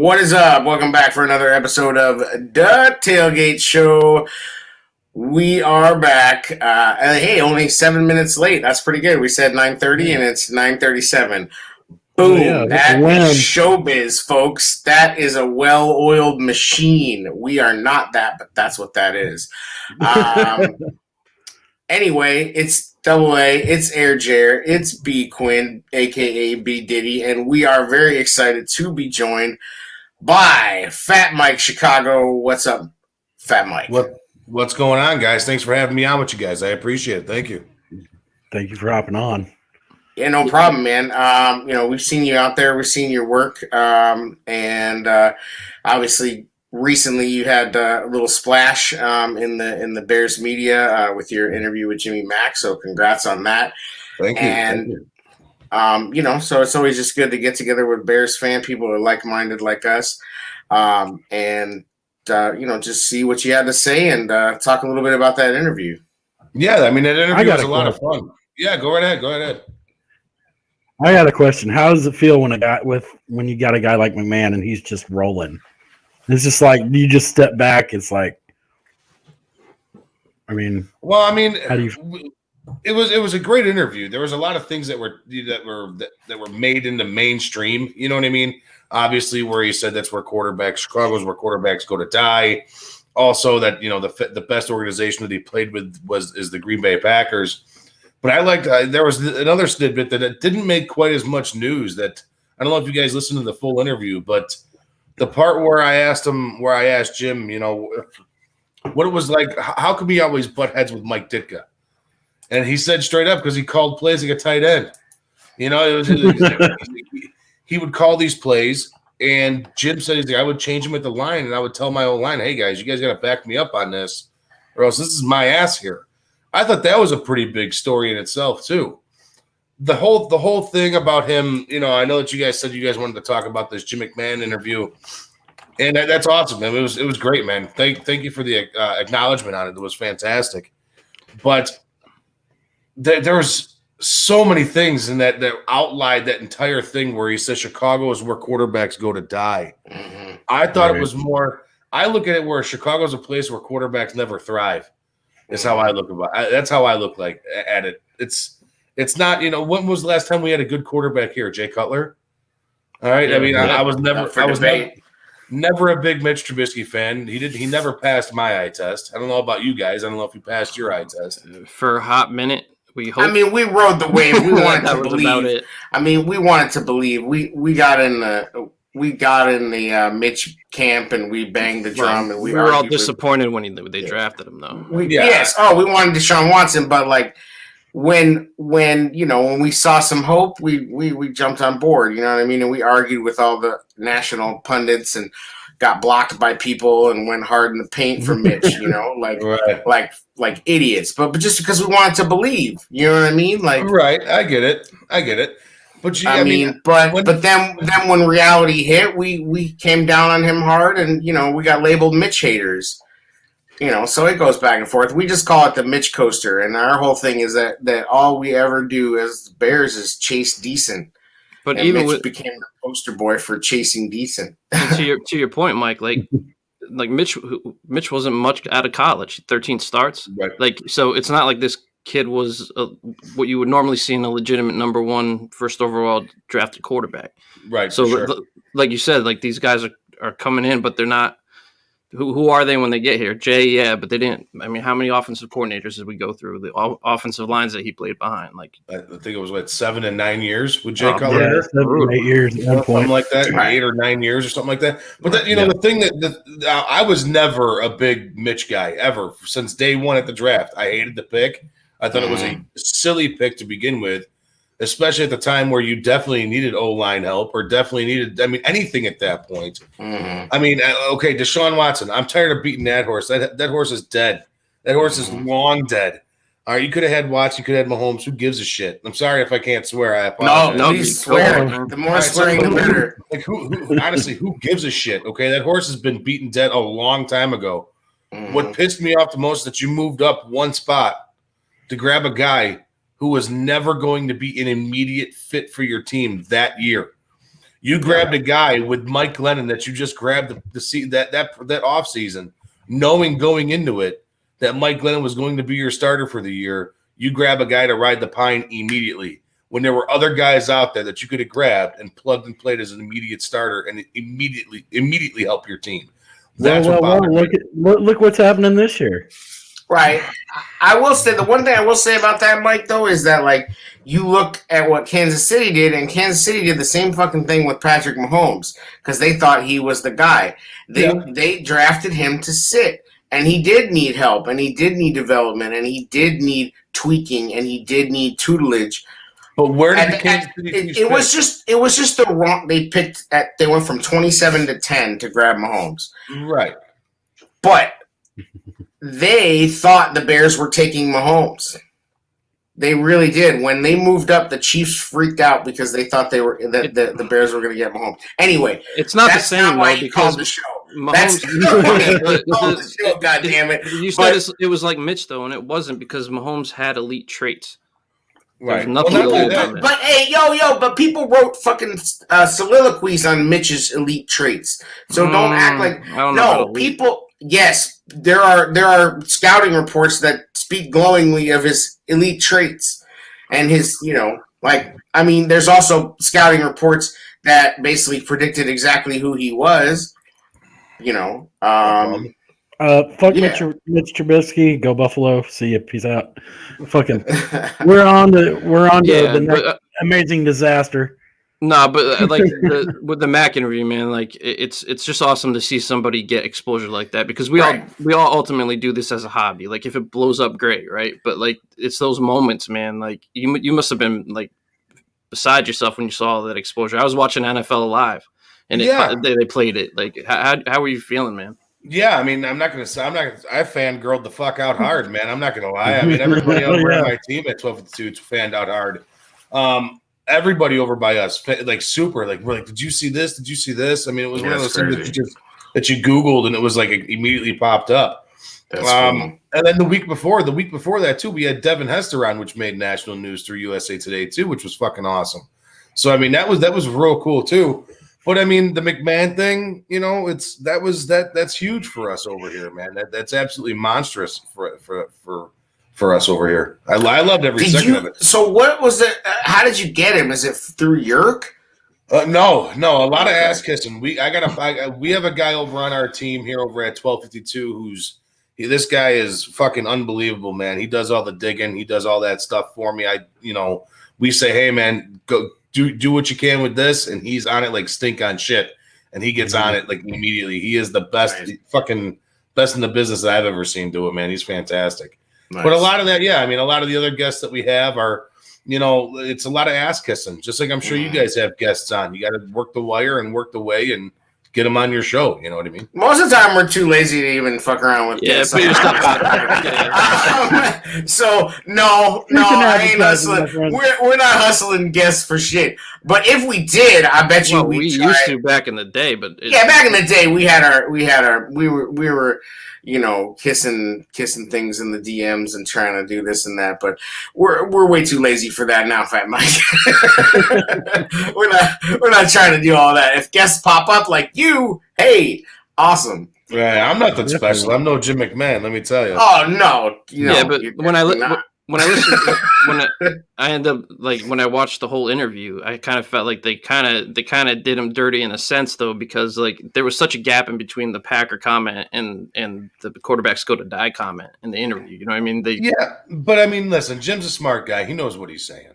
What is up? Welcome back for another episode of The Tailgate Show. We are back. Hey, only 7 minutes late. That's pretty good. We said 9:30 and it's 9:37. Boom. Yeah, that is showbiz, folks. That is a well-oiled machine. We are not that, but that's what that is. Anyway, it's Double A, it's Air Jair, it's B Quinn, a.k.a. B Diddy, and we are very excited to be joined by Fat Mike Chicago. What's up, Fat Mike? What's going on, guys? Thanks for having me on with you guys. I appreciate it. Thank you. Thank you for hopping on. Yeah, no problem, man. We've seen you out there. We've seen your work. And obviously recently you had a little splash in the Bears media with your interview with Jimmy Mack. So congrats on that. Thank you. And so it's always just good to get together with Bears fan people who are like-minded like us, and just see what you had to say and talk a little bit about that interview. Yeah, I mean, that interview was a lot of fun. Yeah, go right ahead. I got a question. How does it feel when you got a guy like McMahon and he's just rolling? It's just like you just step back. It's like, how do you? It was a great interview. There was a lot of things that were made into mainstream. You know what I mean? Obviously, where he said that's where Chicago's where quarterbacks go to die. Also, that the best organization that he played with is the Green Bay Packers. But I liked there was another snippet that it didn't make quite as much news. That I don't know if you guys listened to the full interview, but the part where I asked Jim, what it was like. How could we always butt heads with Mike Ditka? And he said straight up, because he called plays like a tight end. He would call these plays, and Jim said I would change him at the line, and I would tell my old line, "Hey guys, you guys got to back me up on this, or else this is my ass here." I thought that was a pretty big story in itself too. The whole thing about him, I know that you guys said you guys wanted to talk about this Jim McMahon interview, and that's awesome, man. It was great, man. Thank you for the acknowledgement on it. It was fantastic, but there was so many things in that outlined that entire thing where he says Chicago is where quarterbacks go to die. Mm-hmm. I thought it was more. I look at it where Chicago is a place where quarterbacks never thrive. Is how I look that's how I look like at it. It's not. When was the last time we had a good quarterback here? Jay Cutler. All right. I was never a big Mitch Trubisky fan. He never passed my eye test. I don't know about you guys. I don't know if you passed your eye test for a hot minute. We hope. We rode the wave. We wanted to believe. We wanted to believe. We got in the Mitch camp and we banged the drum and we were all disappointed when they drafted him though. Yes. Oh, we wanted Deshaun Watson, but like when we saw some hope, we jumped on board. You know what I mean? And we argued with all the national pundits and got blocked by people and went hard in the paint for Mitch. Like idiots. But just because we wanted to believe. You know what I mean? Like right. I get it. But but then when reality hit, we came down on him hard, and we got labeled Mitch haters. So it goes back and forth. We just call it the Mitch coaster, and our whole thing is that all we ever do as Bears is chase decent. But and even Mitch became the poster boy for chasing decent. to your point, Mike, like Mitch wasn't much out of college. 13 starts, right? So it's not like this kid was what you would normally see in a legitimate number one first overall drafted quarterback. Right. So sure. Like you said, like these guys are coming in, but they're not. Who are they when they get here? Jay, yeah, but they didn't. How many offensive coordinators did we go through? The offensive lines that he played behind. Like I think it was 7 and 9 years with Jay Cutler. Yeah, 7 8 years, something like that, right. 8 or 9 years or something like that. But the thing that I was never a big Mitch guy ever since day one at the draft. I hated the pick. I thought it was a silly pick to begin with, especially at the time where you definitely needed O-line help or definitely needed, anything at that point. Mm-hmm. Okay, Deshaun Watson. I'm tired of beating that horse. That horse is dead. That horse is long dead. All right, you could have had Watson, you could have had Mahomes. Who gives a shit? I'm sorry if I can't swear. I apologize. No, please swear. The more swearing, the better. Like, honestly, who gives a shit? Okay, that horse has been beaten dead a long time ago. Mm-hmm. What pissed me off the most is that you moved up one spot to grab a guy who was never going to be an immediate fit for your team that year. You grabbed a guy with Mike Glennon that you just grabbed that off season, knowing going into it that Mike Glennon was going to be your starter for the year. You grab a guy to ride the pine immediately when there were other guys out there that you could have grabbed and plugged and played as an immediate starter and immediately help your team. That's look what's happening this year. Right. I will say the one thing I will say about that, Mike, though, is that like you look at what Kansas City did, and Kansas City did the same fucking thing with Patrick Mahomes because they thought he was the guy. They drafted him to sit, and he did need help, and he did need development, and he did need tweaking, and he did need tutelage. But where did Kansas City it was just the wrong. They went from 27 to 10 to grab Mahomes. Right. But they thought the Bears were taking Mahomes. They really did. When they moved up, the Chiefs freaked out because they thought the Bears were going to get Mahomes. Anyway, it's not the same not why though, he because called the show. Mahomes, the show, God damn it! You said it was like Mitch though, and it wasn't because Mahomes had elite traits. Right. Nothing But hey, but people wrote fucking soliloquies on Mitch's elite traits. So don't act like people. Yes, there are scouting reports that speak glowingly of his elite traits and his, there's also scouting reports that basically predicted exactly who he was. Fuck Mitch Trubisky. Go Buffalo. See you. Peace out. Fucking. We're on to the next amazing disaster. No, but with the Mac interview, man, like it's just awesome to see somebody get exposure like that because we all ultimately do this as a hobby. Like if it blows up, great, right? But like it's those moments, man. Like you must have been like beside yourself when you saw that exposure. I was watching NFL Live, and they played it. Like how were you feeling, man? Yeah, I mean, I fangirled the fuck out hard, man. I'm not gonna lie. I mean, everybody over on my team at 1252 fanned out hard. Everybody over by us, like super, like we're like, did you see this? Did you see this? I mean, it was one of those things that you Googled and it was like it immediately popped up. And then the week before that too, we had Devin Hester on, which made national news through USA Today too, which was fucking awesome. So I mean, that was real cool too. But I mean, the McMahon thing, that's huge for us over here, man. That's absolutely monstrous for us over here. I loved every second of it. So what was it? How did you get him? Is it through Yerk? No, a lot of ass kissing. We have a guy over on our team here over at 1252 this guy is fucking unbelievable, man. He does all the digging, he does all that stuff for me. We say, hey man, go do what you can with this, and he's on it like stink on shit, and he gets on it like immediately. He is the best, fucking best in the business that I've ever seen do it, man. He's fantastic. Nice. But a lot of that, a lot of the other guests that we have are, it's a lot of ass kissing. Just like I'm sure you guys have guests on. You got to work the wire and work the way and get them on your show. You know what I mean? Most of the time, we're too lazy to even fuck around with guests. So no, I ain't hustling. We're not hustling guests for shit. But if we did, I bet you we used to back in the day. But back in the day, we were. Kissing things in the DMs and trying to do this and that, but we're way too lazy for that now, Fat Mike. we're not trying to do all that. If guests pop up like you, hey, awesome. Right, I'm nothing special. I'm no Jim McMahon, let me tell you. Oh no, but when I listened, I end up when I watched the whole interview, I kind of felt like they kind of did him dirty in a sense though, because there was such a gap in between the Packer comment and the quarterbacks go to die comment in the interview. You know what I mean? But I mean, listen, Jim's a smart guy. He knows what he's saying.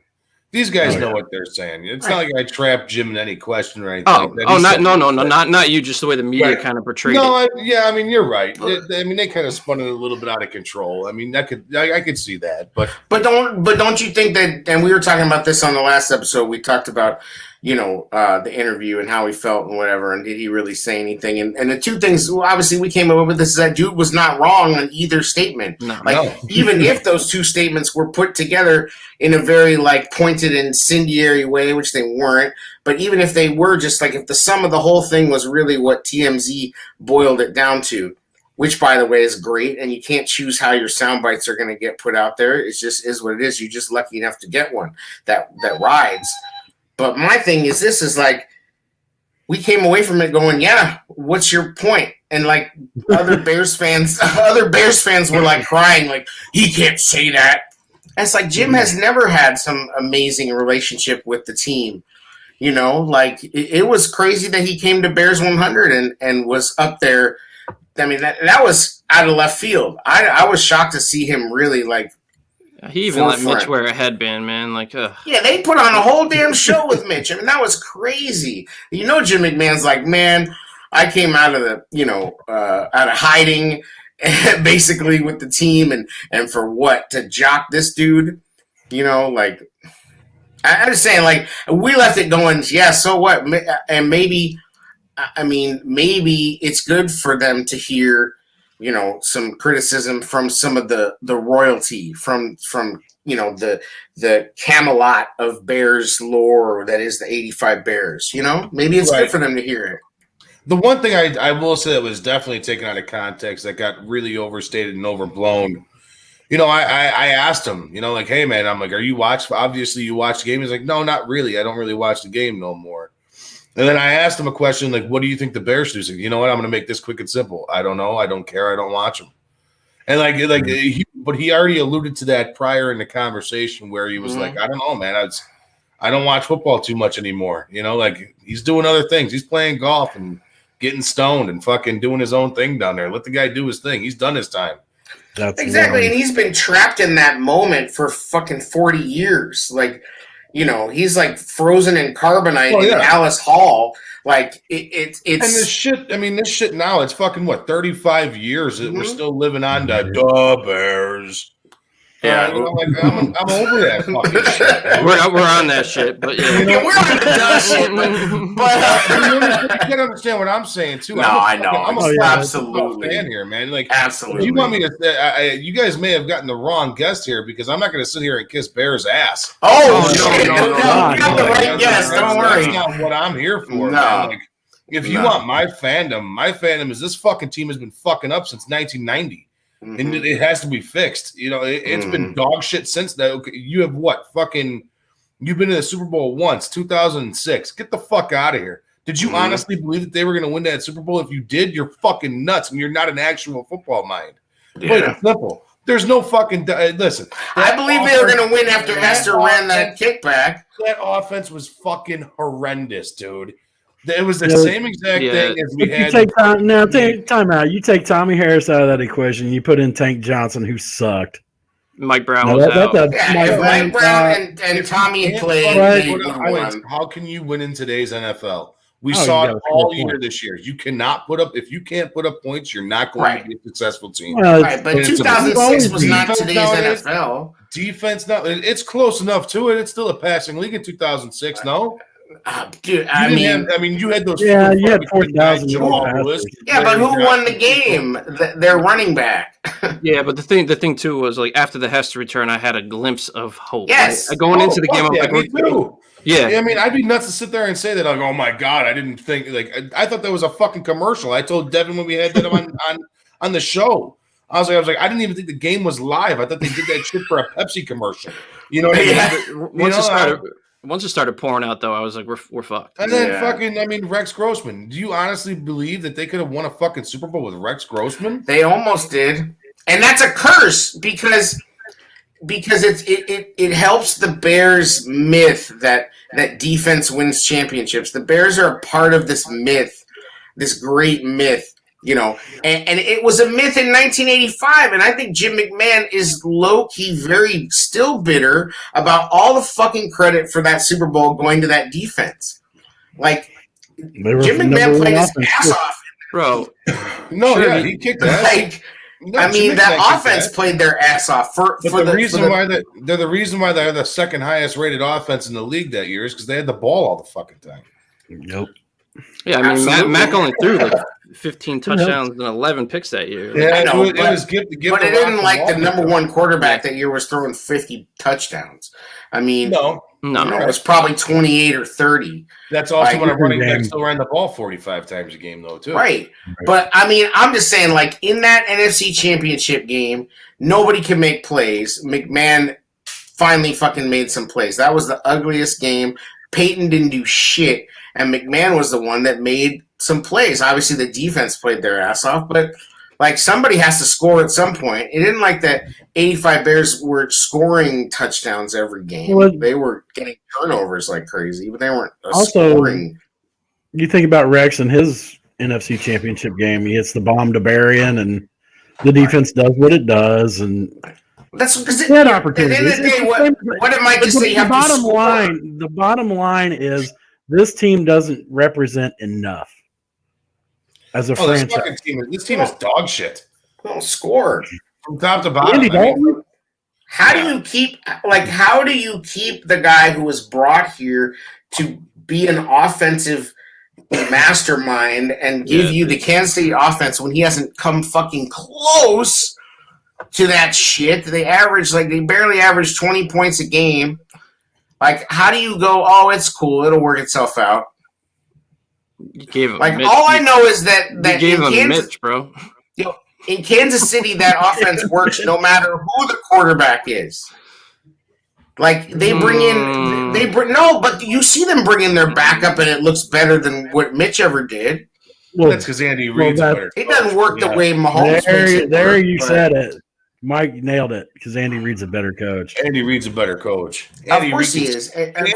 These guys know what they're saying. It's not like I trapped Jim in any question or anything. Not you. Just the way the media kind of portrayed it. I mean, you're right. They kind of spun it a little bit out of control. I mean, I could see that, but don't you think that? And we were talking about this on the last episode. We talked about the interview and how he felt and whatever, and did he really say anything? And the two things, obviously, we came up with this is that dude was not wrong on either statement. Even if those two statements were put together in a very pointed incendiary way, which they weren't, but even if they were just if the sum of the whole thing was really what TMZ boiled it down to, which by the way is great, and you can't choose how your sound bites are going to get put out there. It just is what it is. You're just lucky enough to get one that rides. But my thing is this is we came away from it going, yeah, what's your point? And like other Bears fans were like crying, like, he can't say that. And it's like Jim has never had some amazing relationship with the team. You know, like it was crazy that he came to Bears 100 and was up there. I mean, that was out of left field. I was shocked to see him really like. He even let Mitch wear a headband, man. Like, yeah, they put on a whole damn show with Mitch. I mean, that was crazy. You know, Jim McMahon's like, man, I came out of out of hiding, basically with the team, and for what, to jock this dude? You know, like, I'm just saying, like, we left it going, yeah, so what? And maybe it's good for them to hear, you know, some criticism from some of the royalty from you know the Camelot of Bears lore that is the 85 Bears. You know, maybe it's good for them to hear it. The one thing I will say that was definitely taken out of context, that got really overstated and overblown. You know, I asked him, you know, like, hey man, I'm like, are you watch? Obviously, you watch the game. He's like, no, not really. I don't really watch the game no more. And then I asked him a question like, what do you think the Bears do? He's like, you know what? I'm going to make this quick and simple. I don't know. I don't care. I don't watch them. And but he already alluded to that prior in the conversation where he was like, I don't know, man. I don't watch football too much anymore. You know, like he's doing other things. He's playing golf and getting stoned and fucking doing his own thing down there. Let the guy do his thing. He's done his time. That's exactly. And he's been trapped in that moment for fucking 40 years. Like, you know, he's like frozen in carbonite in Alice Hall. Like it's and this shit. I mean, this shit now. It's fucking what 35 years that we're still living on the Bears. Yeah, you know, like I'm over that fucking shit. We're on that shit, but yeah, we're on that shit. But you gotta understand what I'm saying too. No, I know. I'm absolutely fan here, man. Like, absolutely. You want me to? You guys may have gotten the wrong guest here because I'm not going to sit here and kiss Bear's ass. Oh no! You got the right guest. Don't worry. That's not what I'm here for. No. Man. Like, if you want my fandom is this fucking team has been fucking up since 1990. And it has to be fixed. You know, it's been dog shit since that. Okay, you have what? You've been in the Super Bowl once, 2006. Get the fuck out of here. Did you honestly believe that they were going to win that Super Bowl? If you did, you're fucking nuts and you're not an actual football mind. Plain and simple. There's no fucking listen. I believe they were going to win after Esther ran that kickback. That offense was fucking horrendous, dude. It was the same exact thing as we had. Time out. You take Tommy Harris out of that equation. You put in Tank Johnson, who sucked. Mike Brown was out. Mike Brown and Tommy played. How can you win in today's NFL? We saw it all year this year. You cannot put up – if you can't put up points, you're not going to be a successful team. Right, but 2006 was not today's NFL. Defense, it's close enough to it. It's still a passing league in 2006, no? Dude, you had those. Yeah, you had 4,000. Yeah, but who won the game? Their running back. Yeah, but the thing too was like after the Hester return, I had a glimpse of hope. Yes, right? Going into the game, I was like, me too. Yeah, I mean, I'd be nuts to sit there and say that. Like, oh my god, I didn't think. Like, I thought that was a fucking commercial. I told Devin when we had that on the show. I was like, I didn't even think the game was live. I thought they did that shit for a Pepsi commercial. You know what I mean? Once it started pouring out, though, I was like, we're fucked. And then Rex Grossman. Do you honestly believe that they could have won a fucking Super Bowl with Rex Grossman? They almost did. And that's a curse because it helps the Bears myth that defense wins championships. The Bears are a part of this myth, this great myth. You know, and it was a myth in 1985, and I think Jim McMahon is low-key very still bitter about all the fucking credit for that Super Bowl going to that defense. Like, Jim McMahon played his ass off. Bro. No, sure, he kicked ass. Like, that offense played their ass off. The reason why they're the second highest rated offense in the league that year is because they had the ball all the fucking time. Nope. Yeah, I mean, Mac only threw like 15 touchdowns and 11 picks that year. Yeah, I know, but it didn't like the number one quarterback that year was throwing 50 touchdowns. I mean, no, it was probably 28 or 30. That's also when a running back still ran the ball 45 times a game, though, too. Right. But, I mean, I'm just saying, like, in that NFC Championship game, nobody can make plays. McMahon finally fucking made some plays. That was the ugliest game. Peyton didn't do shit. and McMahon was the one that made some plays. Obviously, the defense played their ass off, but like somebody has to score at some point. It didn't like that 85 Bears were scoring touchdowns every game. Well, they were getting turnovers like crazy, but they weren't also scoring. You think about Rex and his NFC Championship game. He hits the bomb to Berrien, and the defense does what it does, and that's because that opportunity. At the end of the day, what it might just say, you have to score. The bottom line is this team doesn't represent enough as a franchise. This team is dog shit. Don't score from top to bottom. How do you keep the guy who was brought here to be an offensive mastermind and give you the Kansas City offense when he hasn't come fucking close to that shit? They barely average 20 points a game. Like, how do you go, oh, it's cool, it'll work itself out? You gave him all I know is that you gave him Mitch, bro. In Kansas City, that offense works no matter who the quarterback is. Like, but you see them bring in their backup, and it looks better than what Mitch ever did. Well, that's because Andy Reid's better. It doesn't work the way Mahomes makes it. There you said it. Mike nailed it because Andy Reid's a better coach. Andy Reid's a better coach. Of course he is. Andy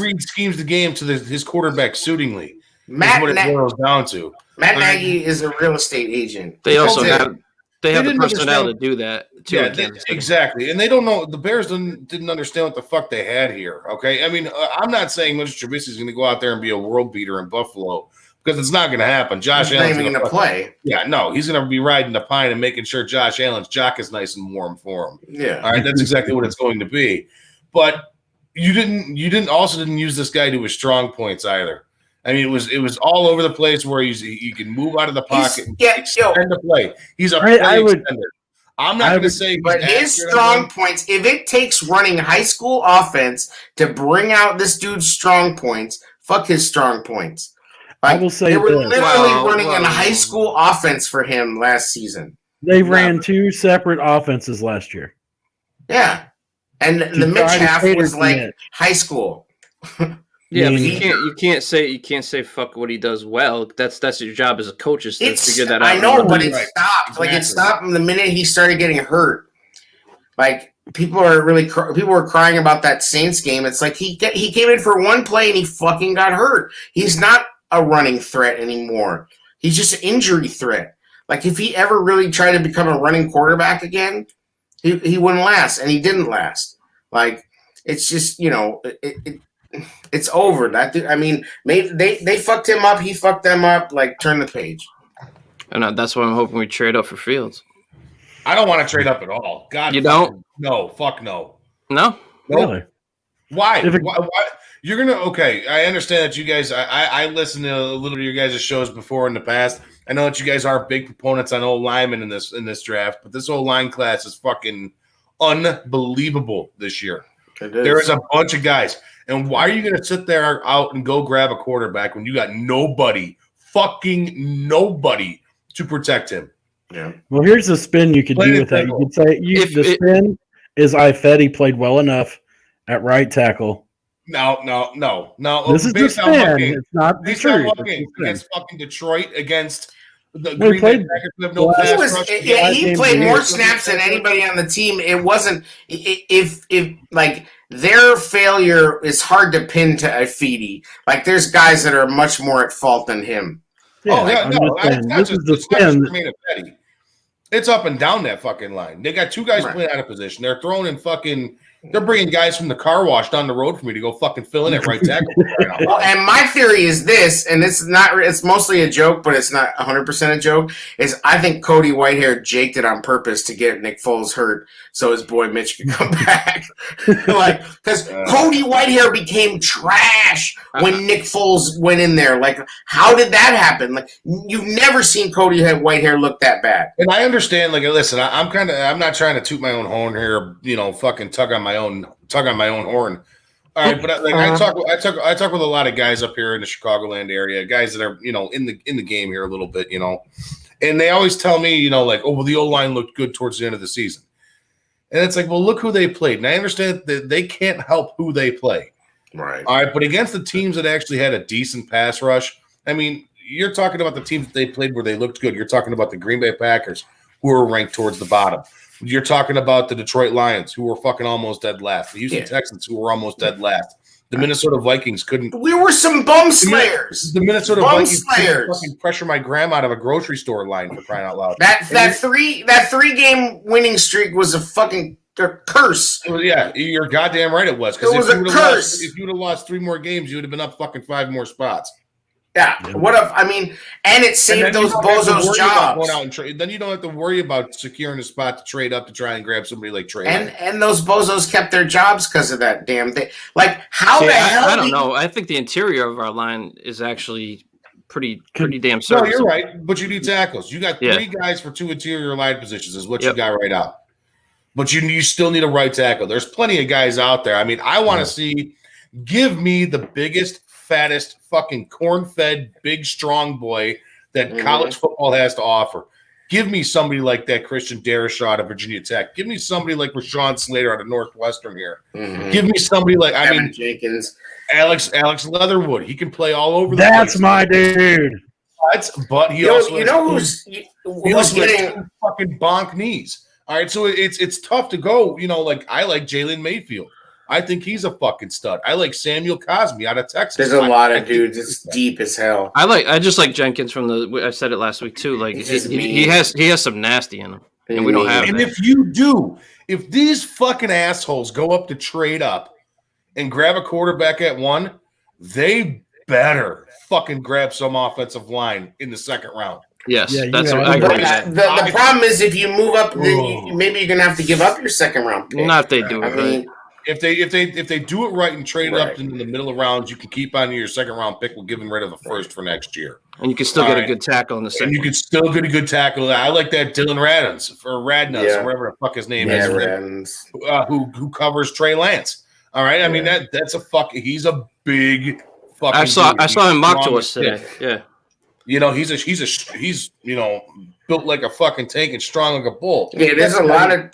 Reid schemes the game to his quarterback suitingly. Matt what it boils down to. Matt Nagy is a real estate agent. They also have the personnel to do that too. Yeah, exactly. And they don't know. The Bears didn't understand what the fuck they had here. Okay, I mean, I'm not saying Mr. Trubisky is going to go out there and be a world beater in Buffalo because it's not going to happen. Josh Allen's going to play. Yeah, no, he's going to be riding the pine and making sure Josh Allen's jock is nice and warm for him. Yeah, all right, that's exactly what it's going to be. But you didn't use this guy to his strong points either. I mean, it was all over the place where he can move out of the pocket and extend the play. He's a play extender. I'm not going to say, but his strong points. If it takes running high school offense to bring out this dude's strong points, fuck his strong points. I will say they were literally running a high school offense for him last season. They ran two separate offenses last year. Yeah, and the Mitch half was like high school. Yeah, but you can't say fuck what he does well. That's your job as a coach is to figure that out. I know, but it stopped. Exactly. Like it stopped the minute he started getting hurt. Like people were crying about that Saints game. It's like he came in for one play and he fucking got hurt. He's not a running threat anymore. He's just an injury threat. Like if he ever really tried to become a running quarterback again, he wouldn't last, and he didn't last. Like it's just it's over. I mean, maybe they fucked him up. He fucked them up. Like, turn the page. And that's why I'm hoping we trade up for Fields. I don't want to trade up at all. God, you don't? No, fuck no. No? Really? Why? Why? You're gonna okay. I understand that you guys. I listened to a little of your guys' shows before in the past. I know that you guys are big proponents on old linemen in this draft, but this old line class is fucking unbelievable this year. There is a bunch of guys. And why are you going to sit there out and go grab a quarterback when you got fucking nobody to protect him? Yeah. Well, here's the spin you could do with that. You could say the spin is Ifedi played well enough at right tackle. No. This is the spin. It's not the truth. Against fucking Detroit, against the Green Bay Packers. He played more snaps than anybody on the team. It wasn't if like. Their failure is hard to pin to Ifedi. Like, there's guys that are much more at fault than him. Yeah, it's up and down that fucking line. They got two guys playing out of position. They're throwing in fucking. They're bringing guys from the car wash down the road for me to go fucking fill in at right tackle. Well, and my theory is this, and it's mostly a joke, but it's not 100% a joke, is I think Cody Whitehair jaked it on purpose to get Nick Foles hurt so his boy Mitch could come back. Like, because Cody Whitehair became trash when Nick Foles went in there. Like, how did that happen? Like, you've never seen Cody Whitehair look that bad. And I understand, like, listen, I'm not trying to toot my own horn here, fucking tug on my own horn. All right, but like I talk with a lot of guys up here in the Chicagoland area, guys that are in the game here a little bit, and they always tell me, like, oh well, the O-line looked good towards the end of the season, and it's like, well, look who they played, and I understand that they can't help who they play. Right. All right, but against the teams that actually had a decent pass rush, I mean, you're talking about the teams that they played where they looked good. You're talking about the Green Bay Packers, who were ranked towards the bottom. You're talking about the Detroit Lions, who were fucking almost dead last. The Houston Texans, who were almost dead last. The Minnesota Vikings couldn't. We were some bum slayers. The Minnesota Vikings couldn't fucking pressure my grandma out of a grocery store line, for crying out loud. That 3-game winning streak was a fucking curse. Yeah, you're goddamn right it was. It was a curse. If you would have lost 3 more games, you would have been up fucking 5 more spots. Yeah. What if? I mean, and it saved those bozos jobs. Then you don't have to worry about securing a spot to trade up to try and grab somebody like Trey. And those bozos kept their jobs because of that damn thing. Like, how the hell? I don't know. I think the interior of our line is actually pretty damn serviceable. No, you're right. But you need tackles. You got 3 guys for 2 interior line positions. Is what you got right out. But you still need a right tackle. There's plenty of guys out there. I mean, I want to see. Give me the biggest, fattest, fucking corn-fed, big, strong boy that college football has to offer. Give me somebody like that Christian Darrisaw out of Virginia Tech. Give me somebody like Rashawn Slater out of Northwestern here. Give me somebody like Jenkins, Alex Leatherwood. He can play all over the That's place. my dude. But he also who's getting 2 fucking bonk knees. All right, so it's tough to go. Like I like Jalen Mayfield. I think he's a fucking stud. I like Samuel Cosme out of Texas. There's a lot of dudes. It's deep as hell. I just like Jenkins from I said it last week too. Like he has some nasty in him, and we don't have. And that. if these fucking assholes go up to trade up and grab a quarterback at 1, they better fucking grab some offensive line in the 2nd round. Yes, that's what I agree. The problem is if you move up, then maybe you're gonna have to give up your 2nd round pick. Not if they do it right. If they do it right and trade it up into the middle of rounds, you can keep on your 2nd round pick. We'll give them rid of the 1st for next year, and you can still get a good tackle in the 2nd. And you can still get a good tackle. I like that Dylan Radnuts or whatever the fuck his name is, who covers Trey Lance. All right, I mean that's he's a big fucking. I saw him mock to us today. Yeah. He's built like a fucking tank and strong like a bull. Yeah, there's a lot of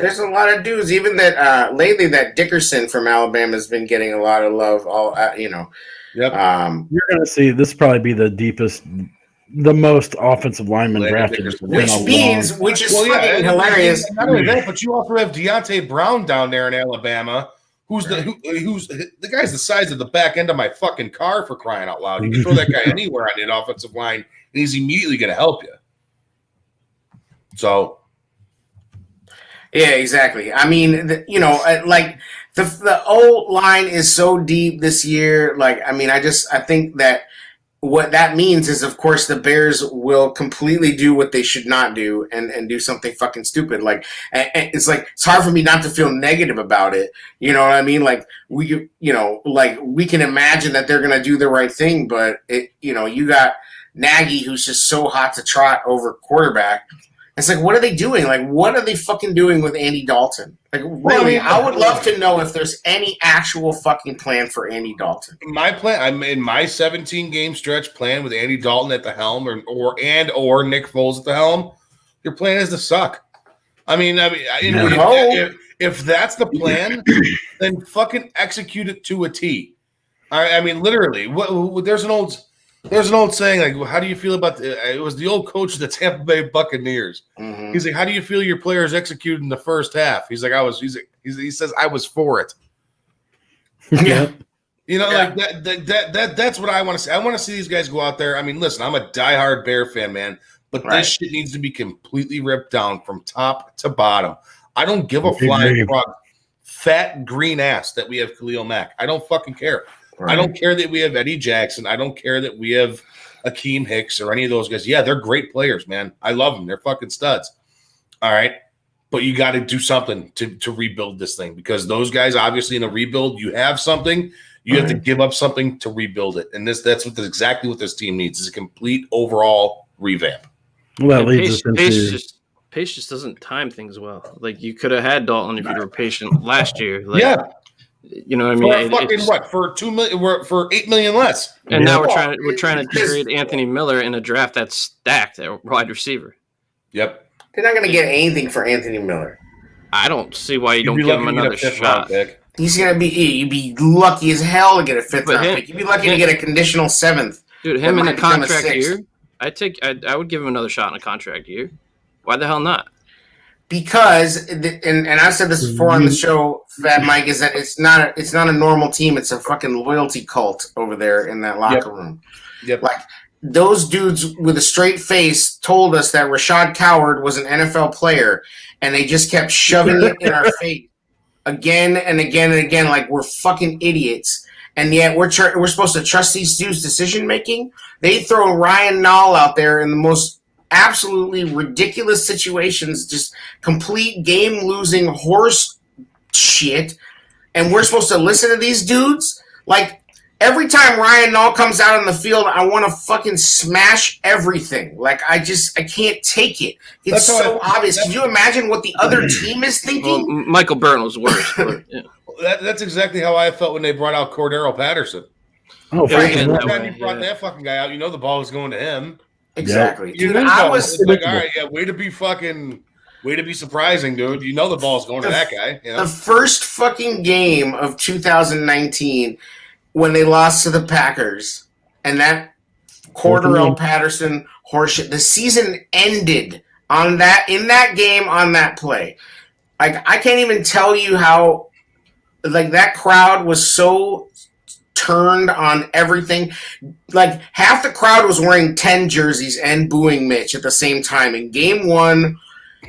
dudes. Even that lately, that Dickerson from Alabama has been getting a lot of love. Yep. You're gonna see this probably be the deepest, the most offensive lineman drafted, which is fucking hilarious. Not only that, but you also have Deontay Brown down there in Alabama. Who's the guy's the size of the back end of my fucking car, for crying out loud. You can throw that guy anywhere on the offensive line, and he's immediately going to help you. So, yeah, exactly. I mean, like the O line is so deep this year. Like, I mean, I think that what that means is, of course, the Bears will completely do what they should not do and do something fucking stupid. Like, it's hard for me not to feel negative about it. You know what I mean? Like we can imagine that they're going to do the right thing, but you got Nagy, who's just so hot to trot over quarterback. It's like, what are they doing? Like, what are they fucking doing with Andy Dalton? Like, really, I would love to know if there's any actual fucking plan for Andy Dalton. My plan, I'm in my 17-game stretch plan with Andy Dalton at the helm, or Nick Foles at the helm. Your plan is to suck. If that's the plan, then fucking execute it to a T. I mean, literally. There's an old saying, like, how do you feel about it was the old coach of the Tampa Bay Buccaneers. Mm-hmm. He's like, how do you feel your players executed in the first half? He's like, he says, I was for it. Yeah. Like that's what I want to see. I want to see these guys go out there. I mean, listen, I'm a diehard Bear fan, man, but this shit needs to be completely ripped down from top to bottom. I don't give a flying frog fat green ass that we have Khalil Mack. I don't fucking care. Right. I don't care that we have Eddie Jackson. I don't care that we have Akeem Hicks or any of those guys. Yeah, they're great players, man. I love them. They're fucking studs. All right. But you got to do something to rebuild this thing, because those guys, obviously, in a rebuild, you have something. You have to give up something to rebuild it. And that's exactly what this team needs, is a complete overall revamp. Well, that leads us into... Pace just doesn't time things well. Like, you could have had Dalton if you were patient last year. Like, yeah. You know what I mean? For $2 million, for $8 million less. And now we're trying to trade Anthony Miller in a draft that's stacked at wide receiver. Yep. They're not going to get anything for Anthony Miller. I don't see why you don't give him another shot. He's gonna be. You'd be lucky as hell to get a fifth round pick. You'd be lucky to get a conditional 7th. Dude, him in a contract year. I would give him another shot in a contract year. Why the hell not? Because and I've said this before on the show, Fat Mike, is that it's not a normal team. It's a fucking loyalty cult over there in that locker room. Yep. Like those dudes with a straight face told us that Rashad Coward was an NFL player, and they just kept shoving it in our face again and again and again, like we're fucking idiots. And yet we're supposed to trust these dudes' decision making. They throw Ryan Nall out there in the most absolutely ridiculous situations, just complete game losing horse shit. And we're supposed to listen to these dudes? Like every time Ryan Nall comes out on the field, I want to fucking smash everything. Like I can't take it. It's so obvious. Can you imagine what the other team is thinking? Well, Michael Byrne was worse. But, yeah. That's exactly how I felt when they brought out Cordero Patterson. Oh, every time you brought that fucking guy out, the ball was going to him. Exactly. Dude, I was like, all right, way to be surprising, dude. The ball's going to that guy. The first fucking game of 2019 when they lost to the Packers and that Cordero Patterson horseshit, the season ended in that game on that play. Like I can't even tell you how like that crowd was so turned on everything. Like half the crowd was wearing 10 jerseys and booing Mitch at the same time in game 1,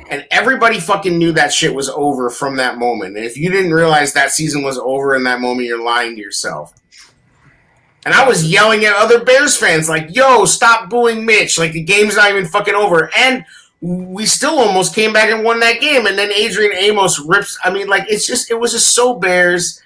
and everybody fucking knew that shit was over from that moment. And if you didn't realize that season was over in that moment, you're lying to yourself. And I was yelling at other Bears fans like, yo, stop booing Mitch. Like the game's not even fucking over. And we still almost came back and won that game. And then Adrian Amos rips. I mean, like, it was just so Bears.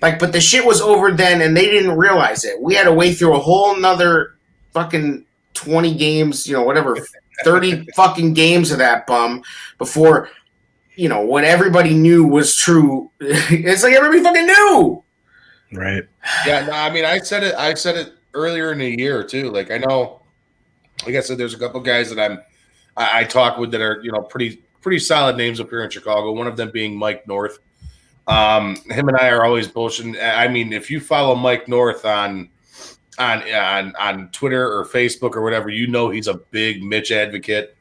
Like, but the shit was over then, and they didn't realize it. We had to wait through a whole nother fucking 20 games, 30 fucking games of that bum before, what everybody knew was true. It's like everybody fucking knew. Right. Yeah, no, I mean, I said it earlier in the year, too. Like, I know, like I said, there's a couple guys that I talk with that are, pretty solid names up here in Chicago. One of them being Mike North. Him and I are always bullshitting. I mean, if you follow Mike North on Twitter or Facebook or whatever, he's a big Mitch advocate,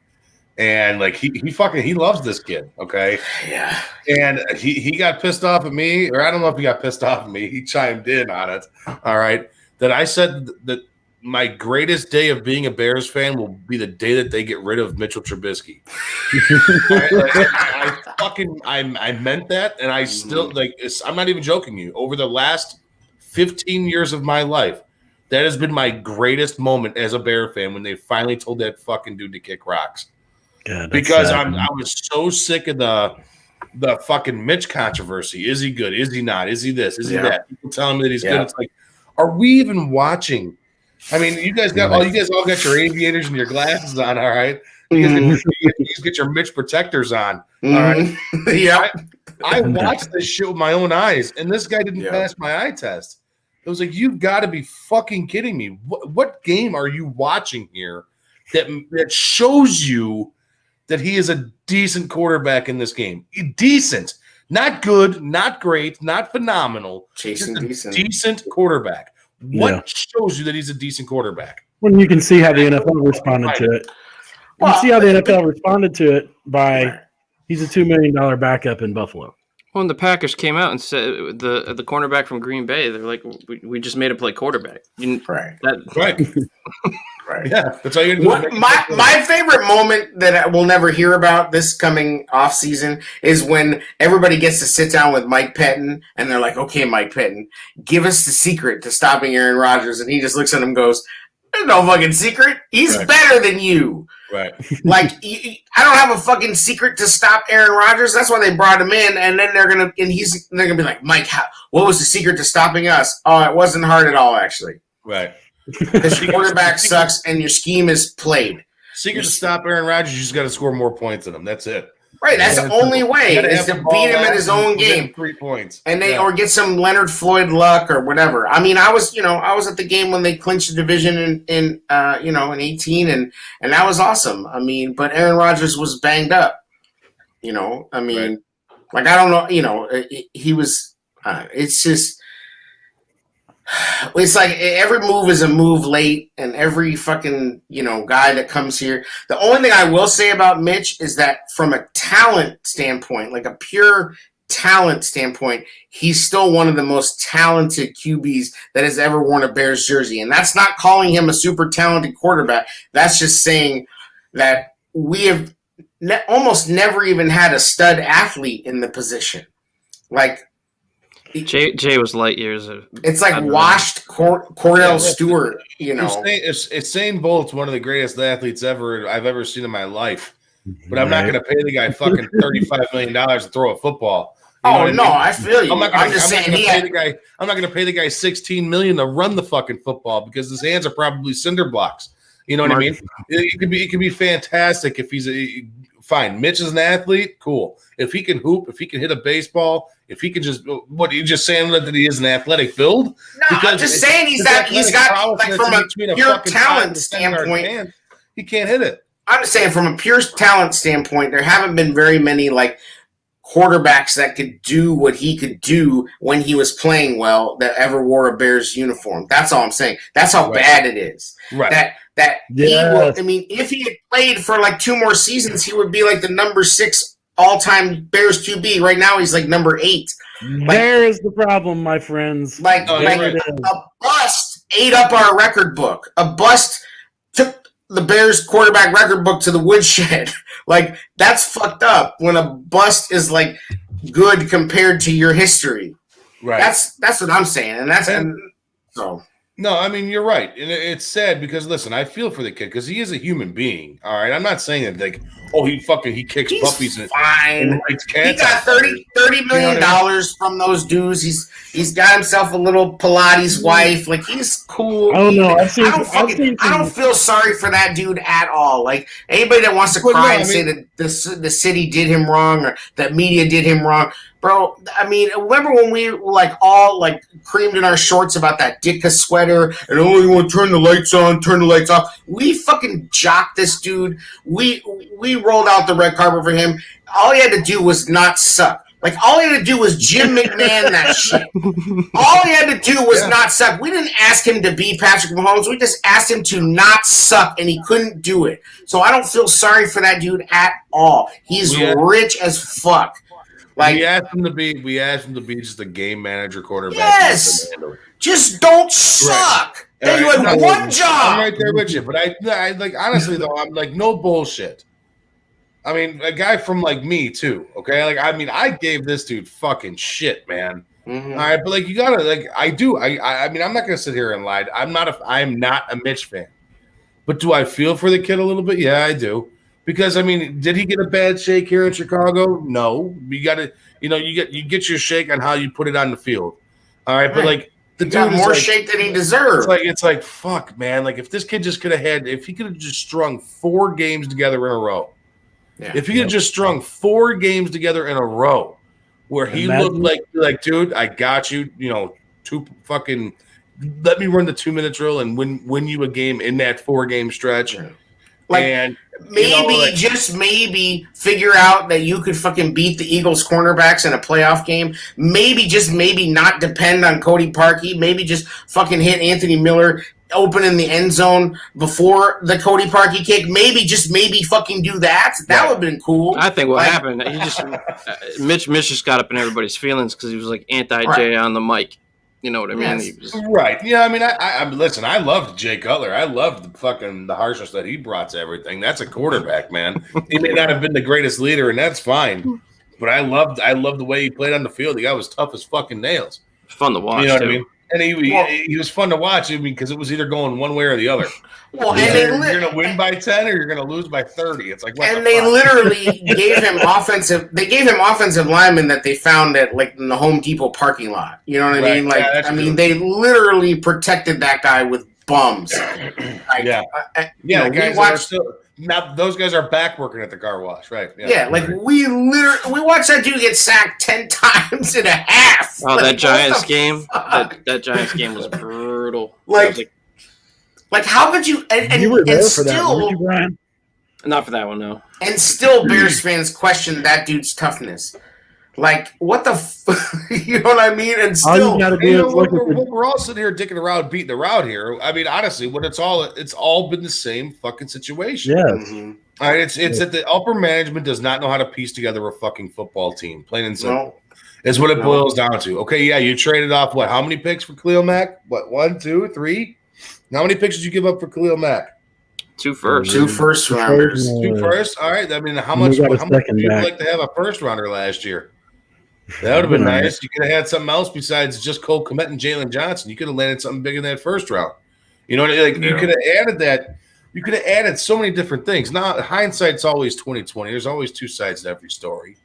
and like he loves this kid. Okay, yeah. And he got pissed off at me, or I don't know if he got pissed off at me. He chimed in on it. All right, that I said that my greatest day of being a Bears fan will be the day that they get rid of Mitchell Trubisky. I meant that, and I still I'm not even joking you. Over the last 15 years of my life, that has been my greatest moment as a Bear fan when they finally told that fucking dude to kick rocks. God, because I was so sick of the fucking Mitch controversy. Is he good? Is he not? Is he this? Is he that? People telling me that he's good. It's like, are we even watching? I mean, you guys all got your aviators and your glasses on, all right? You guys get your Mitch protectors on, all right? Yeah. I watched this shit with my own eyes, and this guy didn't pass my eye test. It was like, you've got to be fucking kidding me. What game are you watching here that shows you that he is a decent quarterback in this game? Decent. Not good, not great, not phenomenal. Chasing decent quarterback. What shows you that he's a decent quarterback? When you can see how the NFL responded to it. You can see how the NFL responded to it by he's a $2 million backup in Buffalo. When the Packers came out and said the cornerback from Green Bay, they're like, we just made him play quarterback. Right. Yeah, that's all you do. My favorite moment that I will never hear about this coming off season is when everybody gets to sit down with Mike Pettin and they're like, "Okay, Mike Pettin, give us the secret to stopping Aaron Rodgers," and he just looks at him and goes, "There's no fucking secret. He's better than you." Right. Like I don't have a fucking secret to stop Aaron Rodgers. That's why they brought him in, and then they're gonna be like, "Mike, what was the secret to stopping us?" Oh, it wasn't hard at all, actually. Right. Because your quarterback sucks and your scheme is played. Secret to stop Aaron Rodgers, you just got to score more points than him. That's it. Right, that's the only way is to beat him in his own game. 3 points. And or get some Leonard Floyd luck or whatever. I mean, I was at the game when they clinched the division in 18 and that was awesome. I mean, but Aaron Rodgers was banged up. I mean, like I don't know, he was It's just, it's like every move is a move late, and every fucking guy that comes here. The only thing I will say about Mitch is that from a talent standpoint, like a pure talent standpoint, he's still one of the most talented QBs that has ever worn a Bears jersey, and that's not calling him a super talented quarterback. That's just saying that we have almost never even had a stud athlete in the position. Like Jay was light years. It's like washed Cordell Stewart. Usain Bolt's one of the greatest athletes I've ever seen in my life. But I'm not going to pay the guy fucking $35 million to throw a football. I feel you. I'm not going to pay the guy $16 million to run the fucking football because his hands are probably cinder blocks. You know what I mean? It could be fantastic if he's fine. Mitch is an athlete, cool. If he can hoop, if he can hit a baseball, if he can you're just saying that he is an athletic build? No, I'm just saying he's got like from a pure talent standpoint, he can't hit it. I'm just saying from a pure talent standpoint, there haven't been very many like quarterbacks that could do what he could do when he was playing well that ever wore a Bears uniform. That's all I'm saying. That's how bad it is. Right. If he had played for like 2 more seasons, he would be like the number 6 all-time Bears QB. Right now, he's like number 8. There is the problem, my friends. A bust ate up our record book. A bust took the Bears quarterback record book to the woodshed. Like, that's fucked up when a bust is like good compared to your history. Right. That's what I'm saying. So. No, I mean, you're right. And it's sad because, listen, I feel for the kid because he is a human being. All right. I'm not saying that, like, he kicks puppies and likes cats. He got $30 million from those dudes. He's got himself a little Pilates wife. Like, he's cool. I don't know. I don't feel sorry for that dude at all. Like, anybody that wants to cry and say that the city did him wrong or that media did him wrong. Bro, I mean, remember when we all creamed in our shorts about that Ditka sweater and you want to turn the lights on, turn the lights off? We fucking jocked this dude. We rolled out the red carpet for him. All he had to do was not suck. Like, all he had to do was Jim McMahon that shit. All he had to do was not suck. We didn't ask him to be Patrick Mahomes. We just asked him to not suck, and he couldn't do it. So I don't feel sorry for that dude at all. He's rich as fuck. Like, we asked him to be just a game manager quarterback. Yes, just don't suck. Right. You had one job. I'm right there with you, but I like honestly though, I'm like no bullshit. I mean, a guy from like me too. Okay, like I mean, I gave this dude fucking shit, man. Mm-hmm. All right, but like you gotta I do. I mean, I'm not gonna sit here and lie. I'm not a Mitch fan, but do I feel for the kid a little bit? Yeah, I do. Because I mean, did he get a bad shake here in Chicago? No. You got to, you get your shake on how you put it on the field. All right, but like the dude got more shake than he deserved. It's like fuck, man. Like if this kid just if he could have just strung 4 games together in a row. Yeah. If he could have just strung 4 games together in a row, where he looked like dude, I got you. Let me run the 2-minute drill and win you a game in that 4-game stretch. Yeah. And just maybe figure out that you could fucking beat the Eagles cornerbacks in a playoff game. Maybe not depend on Cody Parkey. Maybe just fucking hit Anthony Miller open in the end zone before the Cody Parkey kick. Maybe fucking do that. That would have been cool. I think what happened, Mitch just got up in everybody's feelings because he was like anti-Jay on the mic. You know what I mean? Yes. Right. Yeah, I mean, I listen, I loved Jay Cutler. I loved the harshness that he brought to everything. That's a quarterback, man. He may not have been the greatest leader, and that's fine. But I loved the way he played on the field. The guy was tough as fucking nails. Fun to watch, you know what I mean? And he was fun to watch, because it was either going one way or the other. Well, you're going to win by 10 or you're going to lose by 30. It's like, they literally gave him offensive linemen that they found at in the Home Depot parking lot. You know what I mean? They literally protected that guy with bums. Now those guys are back working at the car wash, right? We watched that dude get sacked 10 times and a half. Oh, that Giants game! That Giants game was brutal. How could you? And you were there for still, that, weren't you, Brian? Not for that one, no. And still, Bears fans question that dude's toughness. Like, what the you know what I mean? And All still, you got to do is look at the. we're all sitting here dicking around, beating around here. I mean, honestly, what it's all been the same fucking situation. Yes. Mhm. All right, it's that the upper management does not know how to piece together a fucking football team. Plain and simple. No. Is what it No. boils down to. Okay, yeah, you traded off what? How many picks for Khalil Mack? What, 1, 2, 3? How many picks did you give up for Khalil Mack? 2 first. 2 first rounders. 2 first? All right. I mean, how We much got a would second you back. like to have a first rounder last year? That would have been nice. You could have had something else besides just Cole Kmet and Jalen Johnson. You could have landed something big in that first round. You know, like you could have added that. You could have added so many different things. Now, hindsight's always 20/20. There's always two sides to every story.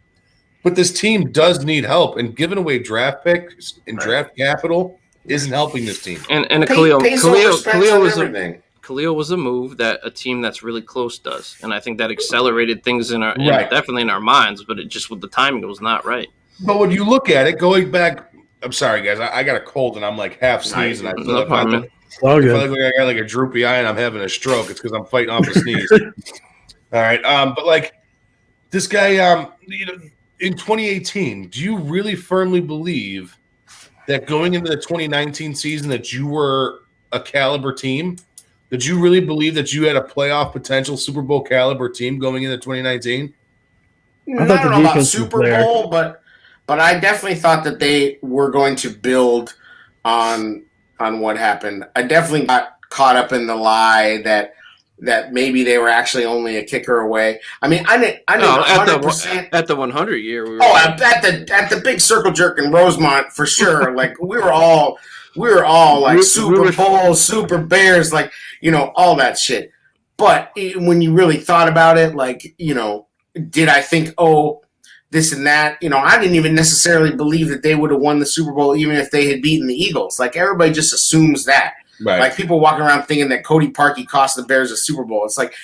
But this team does need help, and giving away draft picks and draft capital isn't helping this team. And Khalil Khalil was a move that a team that's really close does, and I think that accelerated things definitely in our minds. But it just with the timing, it was not right. But when you look at it, going back, I'm sorry guys, I got a cold and I'm like half sneezing. I feel like I got like a droopy eye and I'm having a stroke. It's because I'm fighting off a sneeze. All right, but like this guy, you know, in 2018, do you really firmly believe that going into the 2019 season that you were a caliber team? Did you really believe that you had a playoff potential Super Bowl caliber team going into 2019? I don't know about Super Bowl, but I definitely thought that they were going to build on what happened. I definitely got caught up in the lie that maybe they were actually only a kicker away. I mean, I didn't 100% at the 100 year. At the big circle jerk in Rosemont for sure. Like we were all like Super Bowl, Super Bears, like, you know, all that shit. But when you really thought about it, like, you know, did I think, this and that? You know, I didn't even necessarily believe that they would have won the Super Bowl even if they had beaten the Eagles. Like, everybody just assumes that. Right. Like, people walking around thinking that Cody Parkey cost the Bears a Super Bowl. It's like,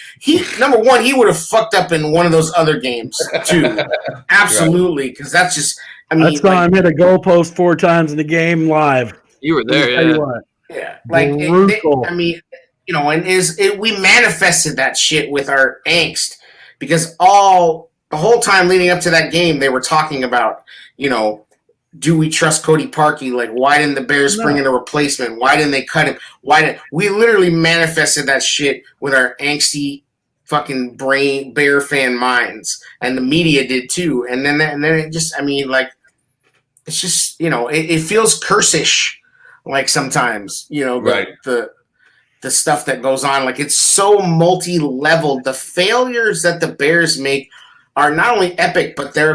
number one, he would have fucked up in one of those other games, too. Absolutely, because that's just, I mean. That's why I hit a goalpost 4 times in the game live. You were there, yeah. Yeah. Like, I mean, you know, we manifested that shit with our angst because the whole time leading up to that game, they were talking about, you know, do we trust Cody Parkey? Like, why didn't the Bears bring in a replacement? Why didn't they cut him? We literally manifested that shit with our angsty fucking brain Bear fan minds, and the media did too. And then it just, I mean, like, it's just, you know, it feels cursish, like sometimes, you know, the stuff that goes on, like it's so multi-leveled. The failures that the Bears make are not only epic, but they're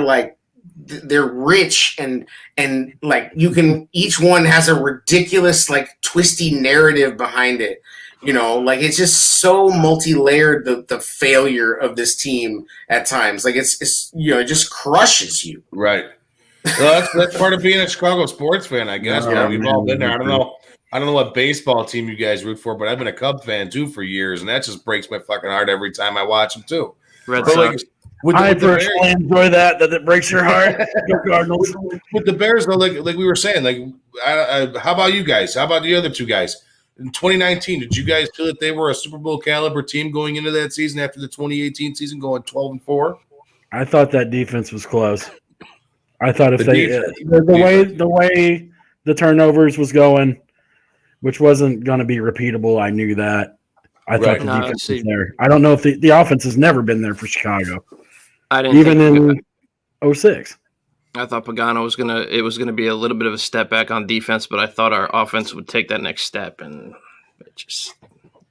rich and like each one has a ridiculous, like, twisty narrative behind it. You know, like it's just so multi-layered, the failure of this team at times. Like it's you know, it just crushes you. Right. Well, that's part of being a Chicago sports fan, I guess. We've all been there. I don't know what baseball team you guys root for, but I've been a Cub fan too for years, and that just breaks my fucking heart every time I watch them too. Red Sox. I personally enjoy that it breaks your heart. Go Cardinals. With the Bears, though, like we were saying, like, how about you guys? How about the other two guys? In 2019, did you guys feel that they were a Super Bowl caliber team going into that season after the 2018 season going 12-4? I thought that defense was close. I thought if the way the turnovers was going, which wasn't going to be repeatable, I knew that. I thought the defense was there. I don't know if the offense has never been there for Chicago. I didn't even in 2006. I thought Pagano was gonna be a little bit of a step back on defense, but I thought our offense would take that next step, and it just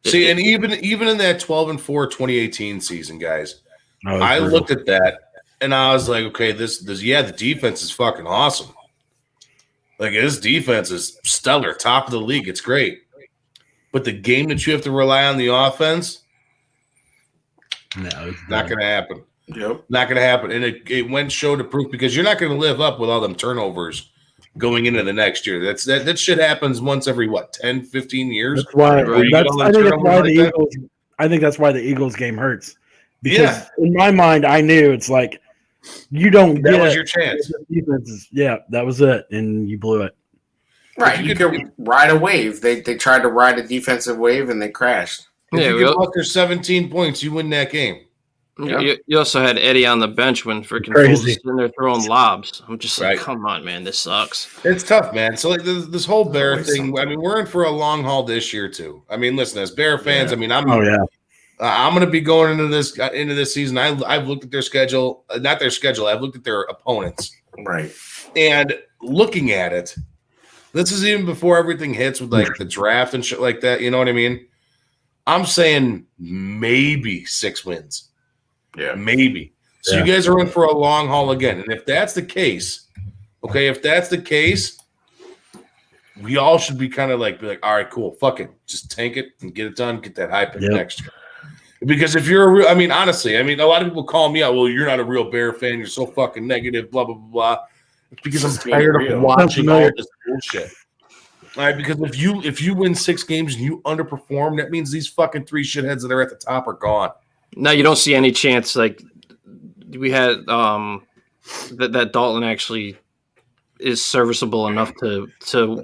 and even in that 12-4 2018 season, guys, I looked at that and I was like, okay, this the defense is fucking awesome. Like, this defense is stellar, top of the league. It's great. But the game that you have to rely on the offense, no, it's not going to happen. Yep. Not going to happen. And it went show to proof because you're not going to live up with all them turnovers going into the next year. That shit happens once every, 10, 15 years? That's why I think that's why the Eagles game hurts. Because in my mind, I knew it's like, you don't that was your chance. Defenses, that was it, and you blew it. Right, you could ride a wave. They tried to ride a defensive wave and they crashed. If you get after 17 points, you win that game. Yeah. You also had Eddie on the bench when freaking Crazy. Foles was sitting there throwing lobs. I'm just like, Right. come on, man, this sucks. It's tough, man. So like this whole Bear always thing. something. I mean, we're in for a long haul this year too. I mean, listen, as Bear fans, Yeah. I mean, I'm going to be going into this season. I've looked at their schedule, not their schedule. I've looked at their opponents, Right. and looking at it, this is even before everything hits with like the draft and shit like that. You know what I mean? I'm saying maybe 6 wins. Yeah. Maybe. So Yeah. you guys are in for a long haul again. And if that's the case, we all should be kind of like, all right, cool, fuck it. Just tank it and get it done, get that high pick next year. Because if you're a real, I mean, honestly, I mean, a lot of people call me out, well, you're not a real Bear fan. You're so fucking negative, blah, blah, blah, blah. It's because Just I'm being tired real. of watching all Familiar. this bullshit. All right, because if you win 6 games and you underperform, that means these fucking 3 shitheads that are at the top are gone. Now you don't see any chance. Like we had that Dalton actually is serviceable enough to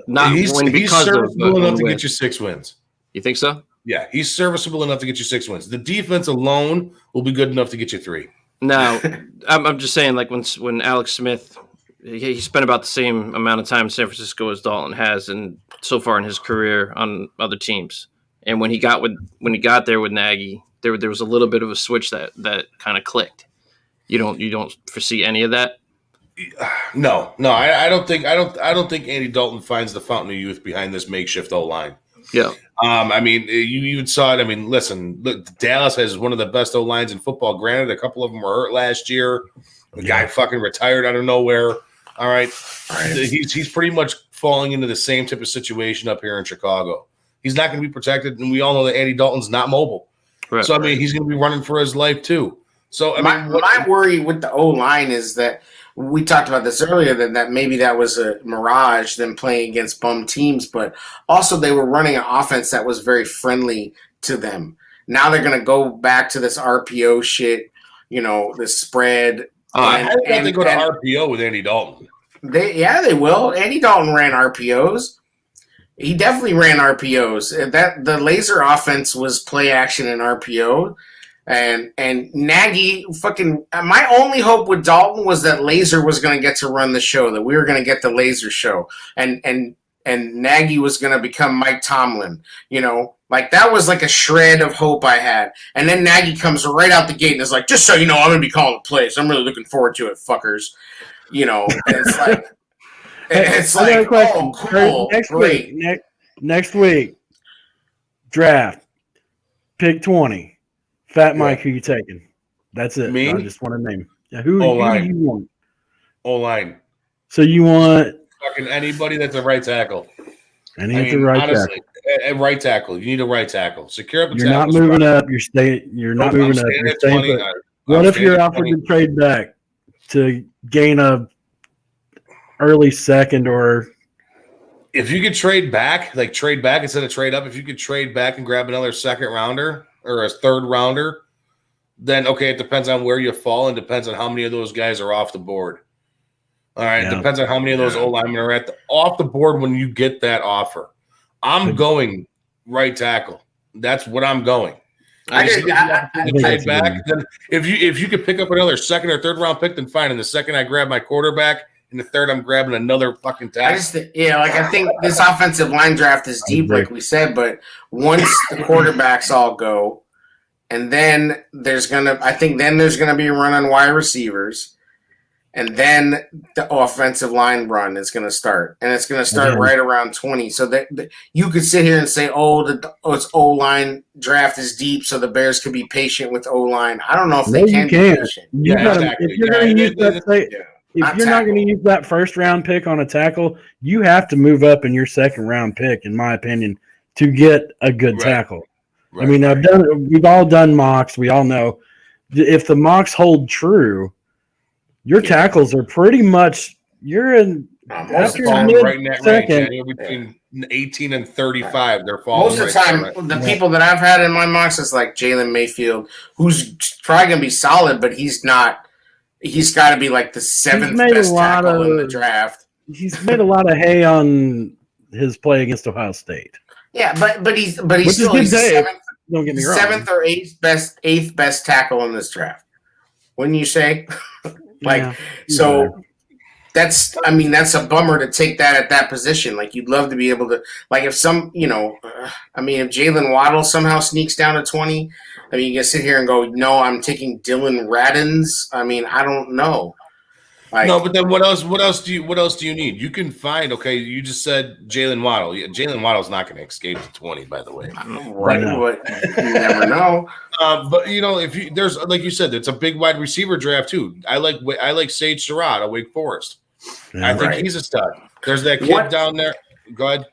not He's win because of serviceable enough to win. get you 6 wins. You think so? Yeah, he's serviceable enough to get you 6 wins. The defense alone will be good enough to get you 3. Now, I'm just saying, like when Alex Smith, he spent about the same amount of time in San Francisco as Dalton has, and so far in his career on other teams. And when he got there with Nagy, there was a little bit of a switch that kind of clicked. You don't foresee any of that? No, I don't think Andy Dalton finds the fountain of youth behind this makeshift O-line. Yeah. I mean, you even saw it. I mean, listen, look, Dallas has one of the best O-lines in football. Granted, a couple of them were hurt last year. The guy fucking retired out of nowhere. All right. He's pretty much falling into the same type of situation up here in Chicago. He's not going to be protected, and we all know that Andy Dalton's not mobile. Right. So, I mean, he's going to be running for his life, too. So, I mean, my worry with the O-line is that we talked about this earlier, that maybe that was a mirage, them playing against bum teams, but also they were running an offense that was very friendly to them. Now they're going to go back to this RPO shit, this spread. I don't think they go to RPO with Andy Dalton. They will. Andy Dalton ran RPOs. He definitely ran RPOs. The laser offense was play action and RPO. And Nagy fucking. My only hope with Dalton was that Laser was going to get to run the show. That we were going to get the Laser show, and Nagy was going to become Mike Tomlin. Like that was like a shred of hope I had. And then Nagy comes right out the gate and is like, "Just so you know, I'm going to be calling the plays. I'm really looking forward to it, fuckers." And it's like, oh, cool, great. Next week, draft, pick 20. Fat Mike, who you taking? That's it. Me? I just want to name. Yeah, who you want? O-line. So you want fucking anybody that's a right tackle. Honestly, at right tackle. You need a right tackle. Secure up the You're not moving up. You're not moving up. You're staying put. What if you're offered to trade back to gain a early second or? If you could trade back instead of trade up, if you could trade back and grab another second rounder or a third rounder, then okay, it depends on where you fall and depends on how many of those guys are off the board. All right, it depends on how many of those O-linemen are off the board when you get that offer. I'm going right tackle. That's what I'm going. Trade back. Then if you could pick up another second or third round pick, then fine. In the second, I grab my quarterback. In the third, I'm grabbing another fucking tackle. I think this offensive line draft is deep, like we said. But once the quarterbacks all go, and then there's gonna be a run on wide receivers, and then the offensive line run is gonna start, and it's gonna start right around 20. So that you could sit here and say, it's O-line draft is deep, so the Bears could be patient with O-line. I don't know if they can be patient. If you're going to use that. If you're not going to use that first round pick on a tackle, you have to move up in your second round pick, in my opinion, to get a good tackle. Right, I mean, we've all done mocks. We all know if the mocks hold true, your tackles are pretty much you're in after right in that range, between 18 and 35. They're falling. Most of the time, the people that I've had in my mocks is like Jalen Mayfield, who's probably going to be solid, but he's not. He's got to be like the 7th best tackle in the draft. He's made a lot of hay on his play against Ohio State. Yeah, but he's still Don't get me wrong. 7th or 8th best tackle in this draft. Wouldn't you say? So that's a bummer to take that at that position. Like, you'd love to be able to, like, if some, if Jalen Waddle somehow sneaks down to 20, you can sit here and go, no, I'm taking Dylan Radins. I don't know. No, but then what else do you need? You can find, you just said Jalen Waddle. Yeah, Jalen Waddle's not going to escape to 20, by the way. Right, but you never know. But if there's, like you said, it's a big wide receiver draft too. I like Sage Surratt of Wake Forest. I think he's a stud. There's that kid down there. Go ahead.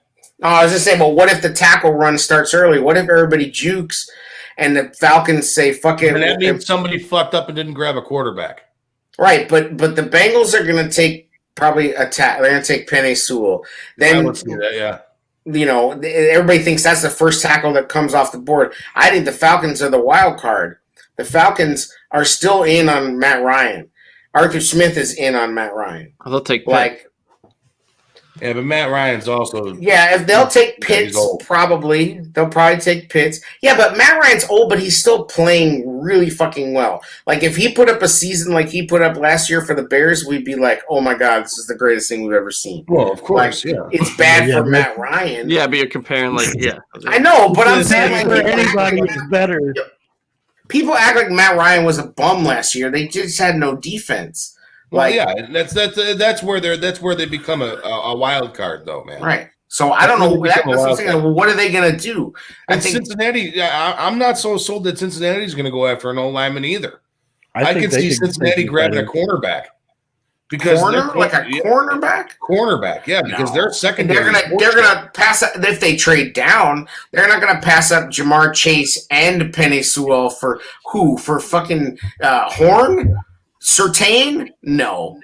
Oh, I was just saying, but what if the tackle run starts early? What if everybody jukes and the Falcons say, fuck it? And that means somebody fucked up and didn't grab a quarterback. Right, but the Bengals are going to take probably a tackle. They're going to take Penei Sewell. Then, I would see that, yeah. Everybody thinks that's the first tackle that comes off the board. I think the Falcons are the wild card. The Falcons are still in on Matt Ryan. Arthur Smith is in on Matt Ryan. They'll take Pitt. Yeah, but Matt Ryan's also. Yeah, if they'll take Pitts, they'll probably take Pitts. Yeah, but Matt Ryan's old, but he's still playing really fucking well. Like, if he put up a season like he put up last year for the Bears, we'd be like, oh my God, this is the greatest thing we've ever seen. Well, of course, It's bad for Matt Ryan. Yeah, but you're comparing, I know, but I'm saying, anybody is better. People act like Matt Ryan was a bum last year. They just had no defense. Well, that's where they become a wild card, though, man. Right. So I don't know. That's what I'm saying. Well, what are they going to do? I think Cincinnati. I'm not so sold that Cincinnati's going to go after an O-lineman either. I can see Cincinnati grabbing a cornerback because cornerback. Cornerback, yeah, because they're secondary. They're gonna pass up, if they trade down. They're not gonna pass up Jamar Chase and Penei Sewell for who? For fucking Horn. Surtain? No.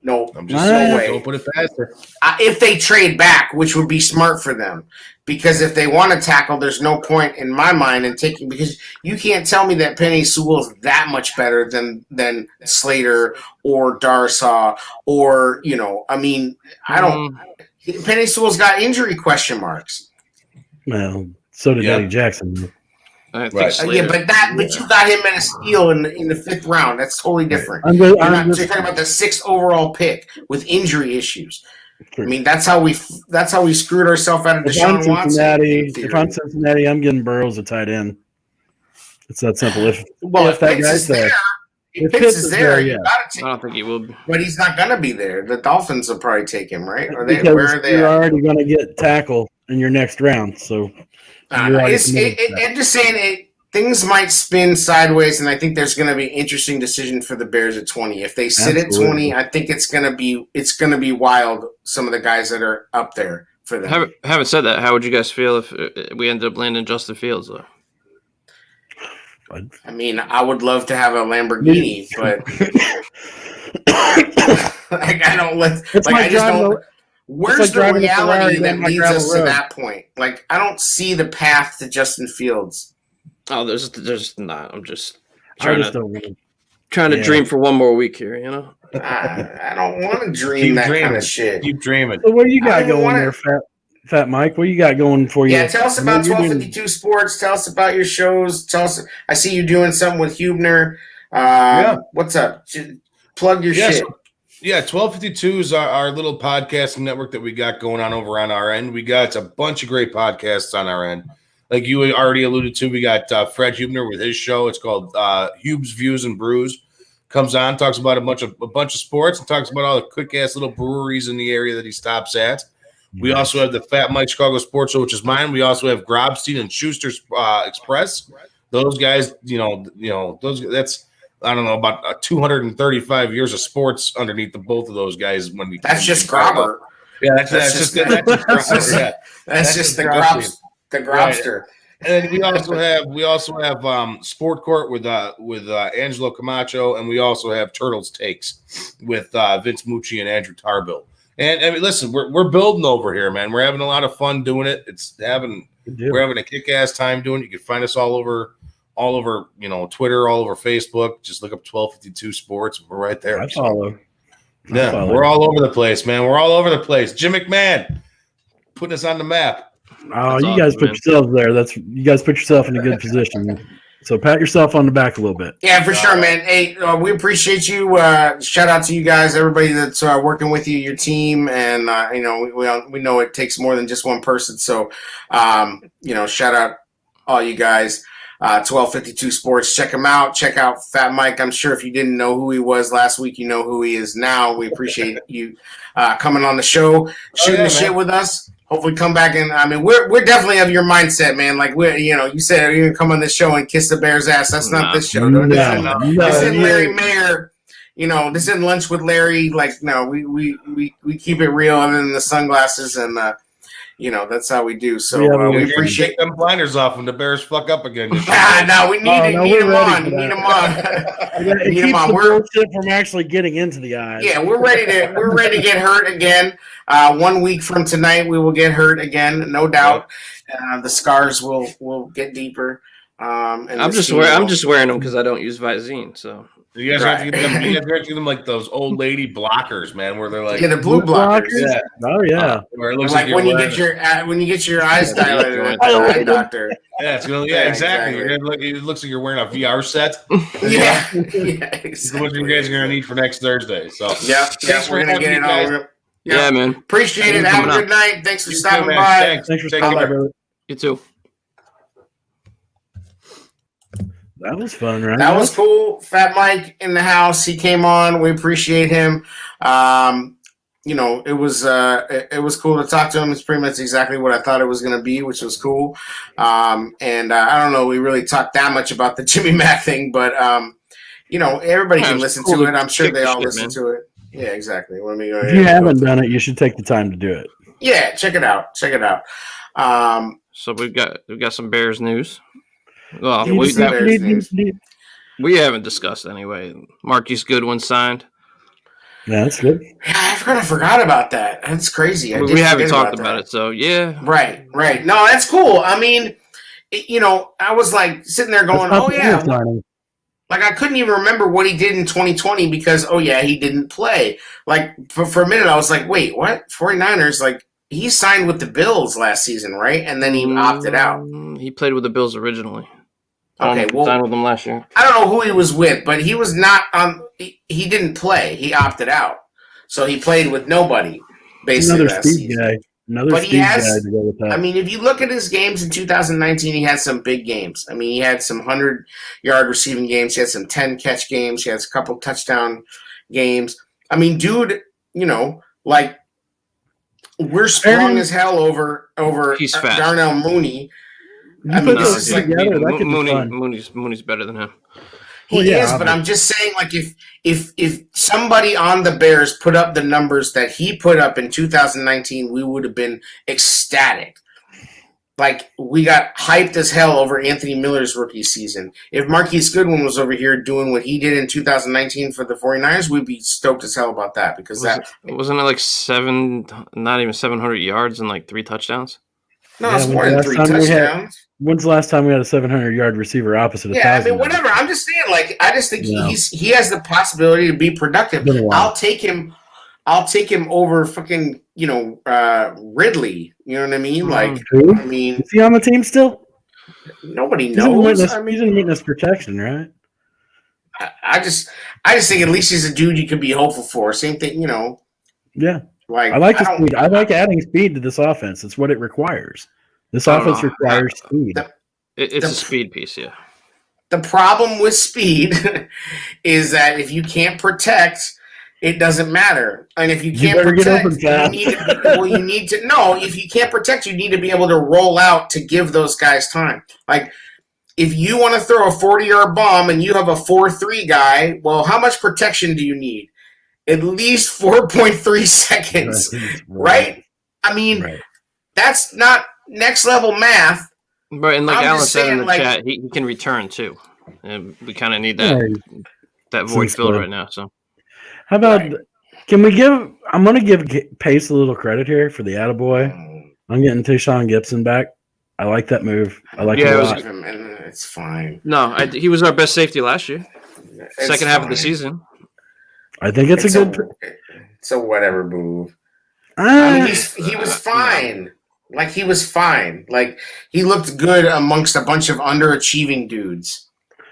No. I'm just saying, don't put it past her. If they trade back, which would be smart for them, because if they want to tackle, there's no point in my mind in taking, because you can't tell me that Penei Sewell is that much better than Slater or Darsaw or I don't. Penei Sewell's got injury question marks. Well, so did Eddie Jackson. Right. But you got him in a steal in the 5th round. That's totally different. You're talking about the 6th overall pick with injury issues. That's how we screwed ourselves out of Deshaun Watson. If I'm Cincinnati, I'm getting Burrows a tight end. It's that simple. If that guy's there, if Pitts is there, you got to take. I don't think he will be. But he's not going to be there. The Dolphins will probably take him, right? Where are they? You're already going to get tackle in your next round, so. I'm just saying things might spin sideways, and I think there's going to be an interesting decision for the Bears at 20. If they sit at 20, I think it's going to be wild. Some of the guys that are up there for them. Having said that, how would you guys feel if we ended up landing Justin Fields though? I would love to have a Lamborghini, but I don't. I just don't. Where's the reality that leads us to that point? I don't see the path to Justin Fields. Oh, there's not. I'm just trying to dream for one more week here, I don't want to dream kind of shit. Keep dreaming. So what do you got going there, Fat Mike? What you got going for you? Yeah, tell us about 1252 Sports. Tell us about your shows. Tell us. I see you doing something with Hubner. What's up? Plug your shit. Yeah, 1252 is our little podcasting network that we got going on over on our end. We got a bunch of great podcasts on our end. Like you already alluded to, we got Fred Hubner with his show. It's called Hube's Views and Brews. Comes on, talks about a bunch of sports, and talks about all the quick-ass little breweries in the area that he stops at. We also have the Fat Mike Chicago Sports Show, which is mine. We also have Grobstein and Schuster's Express. Those guys, that's – I don't know, about 235 years of sports underneath the both of those guys. That's just Grobber. Yeah, that's just the Grobster. And then we also have Sport Court with Angelo Camacho, and we also have Turtles Takes with Vince Mucci and Andrew Tarbill. And listen, we're building over here, man. We're having a lot of fun doing it. We're having a kick-ass time doing it. You can find us all over Twitter, all over Facebook. Just look up 1252 Sports. We're right there. I follow. We're all over the place, man. We're all over the place. Jim McMahon putting us on the map. Oh, That's you guys awesome, put man. yourselves there. You guys put yourself in a good position. So pat yourself on the back a little bit. Yeah, for sure, man. Hey, we appreciate you. Shout out to you guys, everybody that's working with you, your team, and we know it takes more than just one person. So, shout out all you guys. 1252 Sports. Check him out. Check out Fat Mike. I'm sure if you didn't know who he was last week, you know who he is now. We appreciate you coming on the show, shooting the shit with us. Hopefully come back and we're definitely of your mindset, man. Like you said you're gonna come on this show and kiss the Bear's ass. That's not this show. This isn't Larry Mayer. This isn't Lunch with Larry. Like, no, we keep it real other than the sunglasses and that's how we do. So we appreciate them blinders off when the Bears fuck up again. No, we need them on. We need them on. It keeps the bullshit from actually getting into the eyes. Yeah, we're ready to get hurt again. 1 week from tonight, we will get hurt again, no doubt. The scars will get deeper. I'm just wearing them because I don't use Visine. So you guys have to get them like those old lady blockers, man, where they're like the blue blockers. Yeah. Oh yeah. Where it looks like when you get your eyes dilated with the eye doctor. Yeah, exactly. It looks like you're wearing a VR set. Yeah, exactly. What you guys are gonna need for next Thursday. So we're gonna get it all. Yeah, man. Appreciate it. Have a good night. Thanks for stopping by. Thanks for stopping by, brother. You too. That was fun, right? That was cool. Fat Mike in the house. He came on. We appreciate him. It was cool to talk to him. It's pretty much exactly what I thought it was going to be, which was cool. And I don't know, we really talked that much about the Jimmy Mack thing, but everybody can listen to it. I'm sure they all listen to it. Yeah, exactly. If you haven't done it, you should take the time to do it. Yeah, check it out. So we've got some Bears news. Well, Bears news. We haven't discussed anyway. Marquise Goodwin signed. Yeah, that's good. Yeah, I forgot about that. That's crazy. We haven't talked about it, so yeah. Right. No, that's cool. I mean, I was like sitting there going, oh yeah. Like I couldn't even remember what he did in 2020 because, he didn't play. Like for a minute, I was like, wait, what? 49ers, like he signed with the Bills last season, right? And then he opted out. He played with the Bills originally. Okay, signed with them last year. I don't know who he was with, but he was not on. He didn't play. He opted out, so he played with nobody. Basically, another speed guy. Another speed guy to go with that. I mean, if you look at his games in 2019, he had some big games. I mean, he had some 100-yard receiving games. He had some 10-catch games. He had a couple touchdown games. I mean, dude, like we're sprung as hell over Darnell Mooney. I mean, this is like Mooney's better than him. He is, but I'm just saying, like, if somebody on the Bears put up the numbers that he put up in 2019, we would have been ecstatic. Like, we got hyped as hell over Anthony Miller's rookie season. If Marquise Goodwin was over here doing what he did in 2019 for the 49ers, we'd be stoked as hell about that because wasn't it like not even 700 yards and like 3 touchdowns? No, it's more than 3 touchdowns. When's the last time we had a 700-yard receiver opposite of 1,000? Yeah, I mean, whatever. I'm just saying, like, I just think he has the possibility to be productive. I'll take him over fucking, Ridley. You know what I mean? Like, who? I mean, is he on the team still? Nobody knows. He's in witness protection, right? I just think at least he's a dude you can be hopeful for. Same thing, Yeah. Like I like the speed. I like adding speed to this offense. It's what it requires. This offense requires speed. It's a speed piece, yeah. The problem with speed is that if you can't protect, it doesn't matter. And if you can't protect, if you can't protect, you need to be able to roll out to give those guys time. Like, if you want to throw a 40-yard bomb and you have a 4-3 guy, well, how much protection do you need? At least 4.3 seconds, right? I mean, that's not next level math. Right, and like Alan said in the chat, he can return too. And we kind of need that void filled right now. So, how about can we give? I'm going to give Pace a little credit here for the attaboy. I'm getting Tayshaun Gibson back. I like that move. I like it a lot. It's fine. No, he was our best safety last year. Second half of the season. I think it's a good. It's a whatever move. I mean, he was fine. Like he was fine. Like he looked good amongst a bunch of underachieving dudes.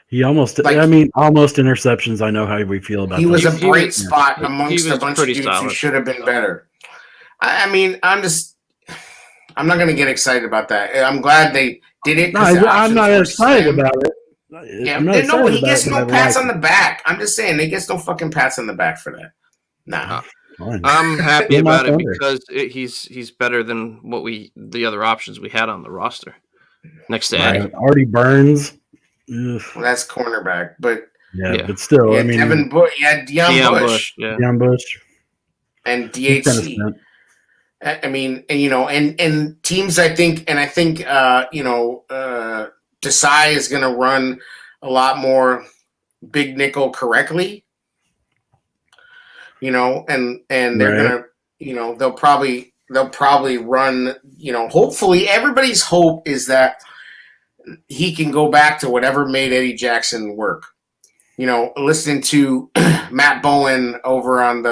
He almost, Like- almost interceptions. I know how we feel about He that. was a He bright was- spot he amongst a was bunch of pretty dudes who solid. should have been better. I mean, I'm not going to get excited about that. I'm glad they did it. No, 'cause the I'm not options were excited slim. about it. Yeah, I'm not no, excited he about gets it, no but I pats like on the back. I'm just saying, he gets no fucking pats on the back for that. Nah. it. Fine. I'm happy Steal my about it thunder. because he's better than the other options we had on the roster next to Eddie. Artie Burns. Ugh. Well, that's cornerback, but Yeah, Yeah. but still, yeah, I mean, Devin Bush, Deion Deion Bush, yeah. Deion Bush. and he's kinda DHC. spent. I mean, and teams, I think Desai is going to run a lot more big nickel correctly. And they're Right. gonna, they'll probably run. Hopefully, everybody's hope is that he can go back to whatever made Eddie Jackson work. Listening to Matt Bowen over on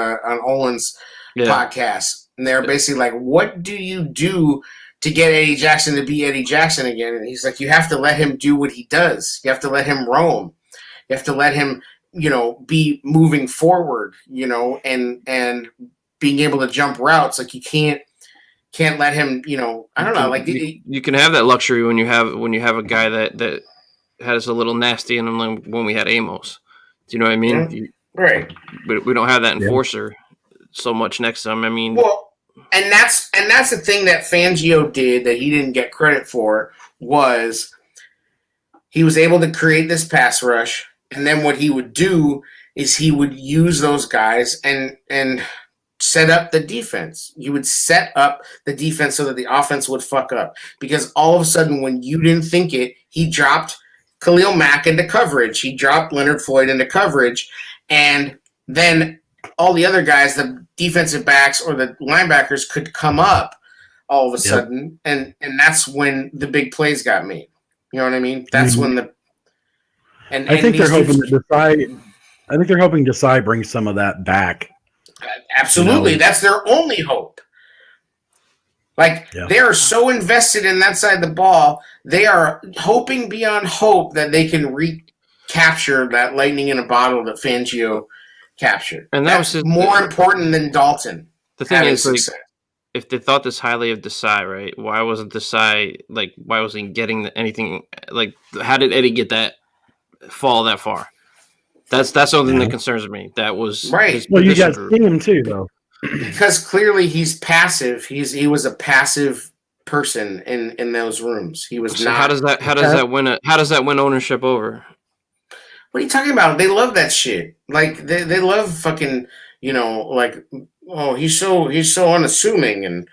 Olin's podcast, and they're basically like, "What do you do to get Eddie Jackson to be Eddie Jackson again?" And he's like, "You have to let him do what he does. You have to let him roam. You have to let him, be moving forward, and being able to jump routes. Like you can't let him, I don't know, like you can have that luxury when you have a guy that has a little nasty in him, like when we had Amos. Do you know what I mean? Yeah. Right. But we don't have that Yeah. enforcer so much next to him. I mean, Well, and that's the thing that Fangio did that he didn't get credit for was he was able to create this pass rush, and then what he would do is he would use those guys and set up the defense. You would set up the defense so that the offense would fuck up. Because all of a sudden, when you didn't think it, he dropped Khalil Mack into coverage. He dropped Leonard Floyd into coverage. And then all the other guys, the defensive backs or the linebackers, could come up all of a sudden. And that's when the big plays got made. You know what I mean? That's when the and I think these they're hoping dudes- to Desai. I think they're hoping Desai brings some of that back. Absolutely. That's their only hope. Like, Yeah. they are so invested in that side of the ball, they are hoping beyond hope that they can recapture that lightning in a bottle that Fangio captured. And that That's was his- more important than Dalton. the thing having is, like, success. if they thought this highly of Desai, right? Why wasn't Desai why wasn't he getting anything? Like, how did Eddie get that fall that far? That's something that concerns me. That was Right. his Well, you position got group. him too, though. Because clearly he's passive. He was a passive person in those rooms. He was So not. how does that win ownership over? What are you talking about? They love that shit. Like they love fucking, like, oh, he's so unassuming, and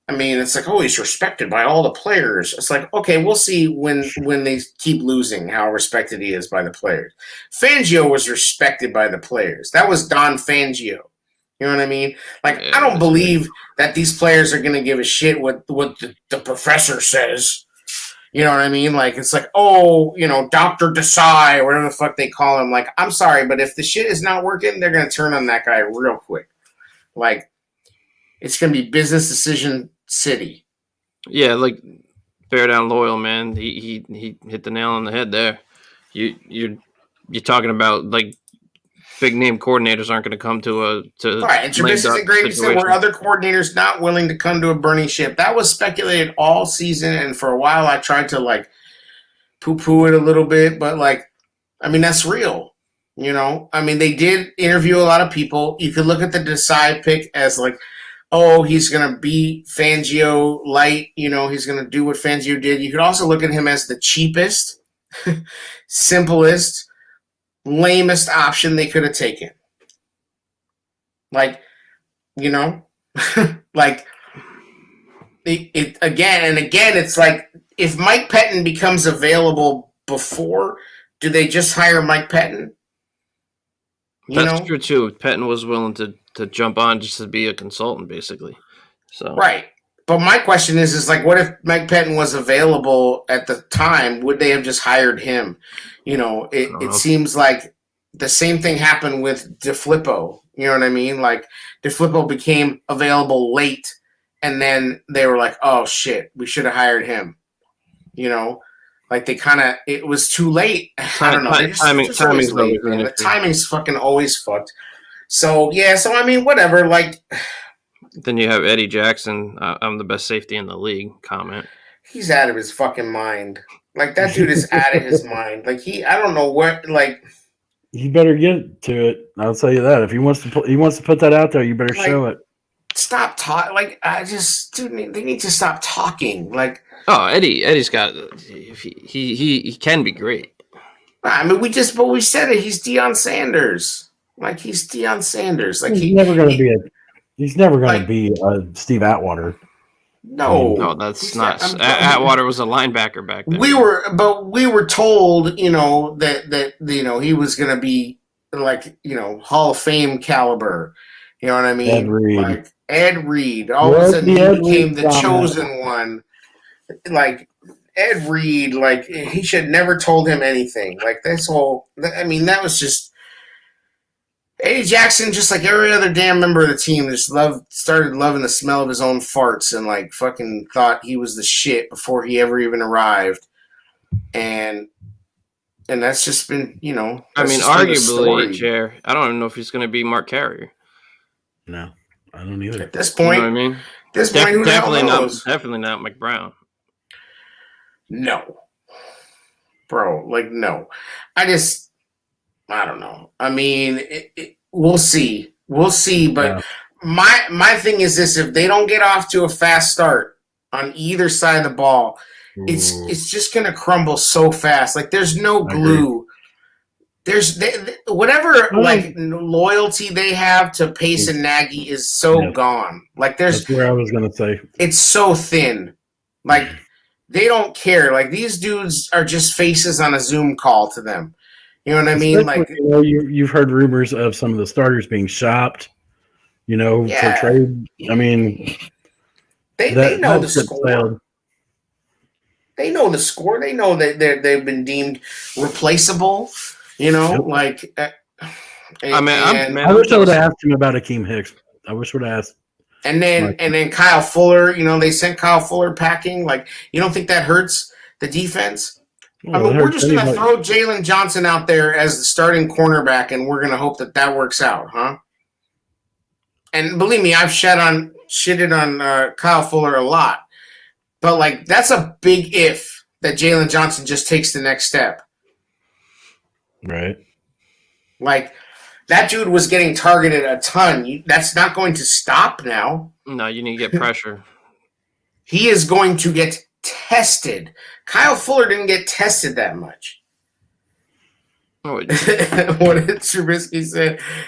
I mean, it's like, oh, he's respected by all the players. It's like, okay, we'll see when they keep losing how respected he is by the players. Fangio was respected by the players. That was Don Fangio. You know what I mean? Like, Yeah, I don't that's believe that these players are going to give a shit what the professor says. You know what I mean? Like, it's like, oh, Dr. Desai or whatever the fuck they call him. Like, I'm sorry, but if the shit is not working, they're going to turn on that guy real quick. Like, it's going to be business decision city. Yeah, like bear down loyal, man. He hit the nail on the head there. You're talking about like big name coordinators aren't going to come to Right, and Trubisky's a great example where other coordinators not willing to come to a burning ship. That was speculated all season, and for a while I tried to like poo-poo it a little bit, but like, I mean, that's real. I mean, they did interview a lot of people. You could look at the Desai pick as like, oh, he's going to be Fangio light. He's going to do what Fangio did. You could also look at him as the cheapest, simplest, lamest option they could have taken. Like, like it again and again, it's like, if Mike Pettin becomes available before, do they just hire Mike Pettin? That's true too. Pettin was willing to jump on just to be a consultant, basically. So right. But my question is like, what if Mike Pettin was available at the time? Would they have just hired him? It seems like the same thing happened with DeFlippo. You know what I mean? Like, DeFlippo became available late, and then they were like, "Oh shit, we should have hired him." You know, like it was too late. I don't know. Timing's always late, always man. The timing's fucking always fucked. So yeah, so I mean, whatever. Like, then you have Eddie Jackson. I'm the best safety in the league. Comment. He's out of his fucking mind. Like that dude is out of his mind. Like I don't know what. Like you better get to it. I'll tell you that. If he wants to put that out there, you better show it. Stop talking. Like dude, they need to stop talking. Like Eddie's got. He can be great. I mean, we said it. He's Deion Sanders. Like he's Deion Sanders. Like he's never going to be a Steve Atwater. No, that's not. Atwater was a linebacker back then. We were told, that he was going to be like, Hall of Fame caliber. You know what I mean? Ed Reed. Like Ed Reed. All of a sudden, he became the chosen one. Like Ed Reed, like he should never told him anything. Like this whole. I mean, that was just. Eddie Jackson, just like every other damn member of the team, just started loving the smell of his own farts and like fucking thought he was the shit before he ever even arrived, and that's just been, I mean, arguably, Chair. I don't even know if he's going to be Mark Carrier. No, I don't either. At this point, you know what I mean? This point, who definitely knows? Definitely not McBrown. No, bro, like no. I don't know. I mean, we'll see. We'll see. But my thing is this: if they don't get off to a fast start on either side of the ball, it's just gonna crumble so fast. Like there's no glue. There's whatever like loyalty they have to Pace and Nagy is so gone. Like that's where I was gonna say. It's so thin. Like they don't care. Like these dudes are just faces on a Zoom call to them. You know what I mean? Like you've heard rumors of some of the starters being shopped, for trade. I mean, they know the score. They know the score. They know that they've been deemed replaceable. Like. I wish I would have asked him about Akeem Hicks. I wish I would have asked. And then Kyle Fuller. They sent Kyle Fuller packing. Like, you don't think that hurts the defense? Well, I mean, we're just going to throw Jalen Johnson out there as the starting cornerback, and we're going to hope that works out, huh? And believe me, I've shitted on Kyle Fuller a lot. But, like, that's a big if that Jalen Johnson just takes the next step. Right. Like, that dude was getting targeted a ton. That's not going to stop now. No, you need to get pressure. He is going to get tested. Kyle Fuller didn't get tested that much. What did Trubisky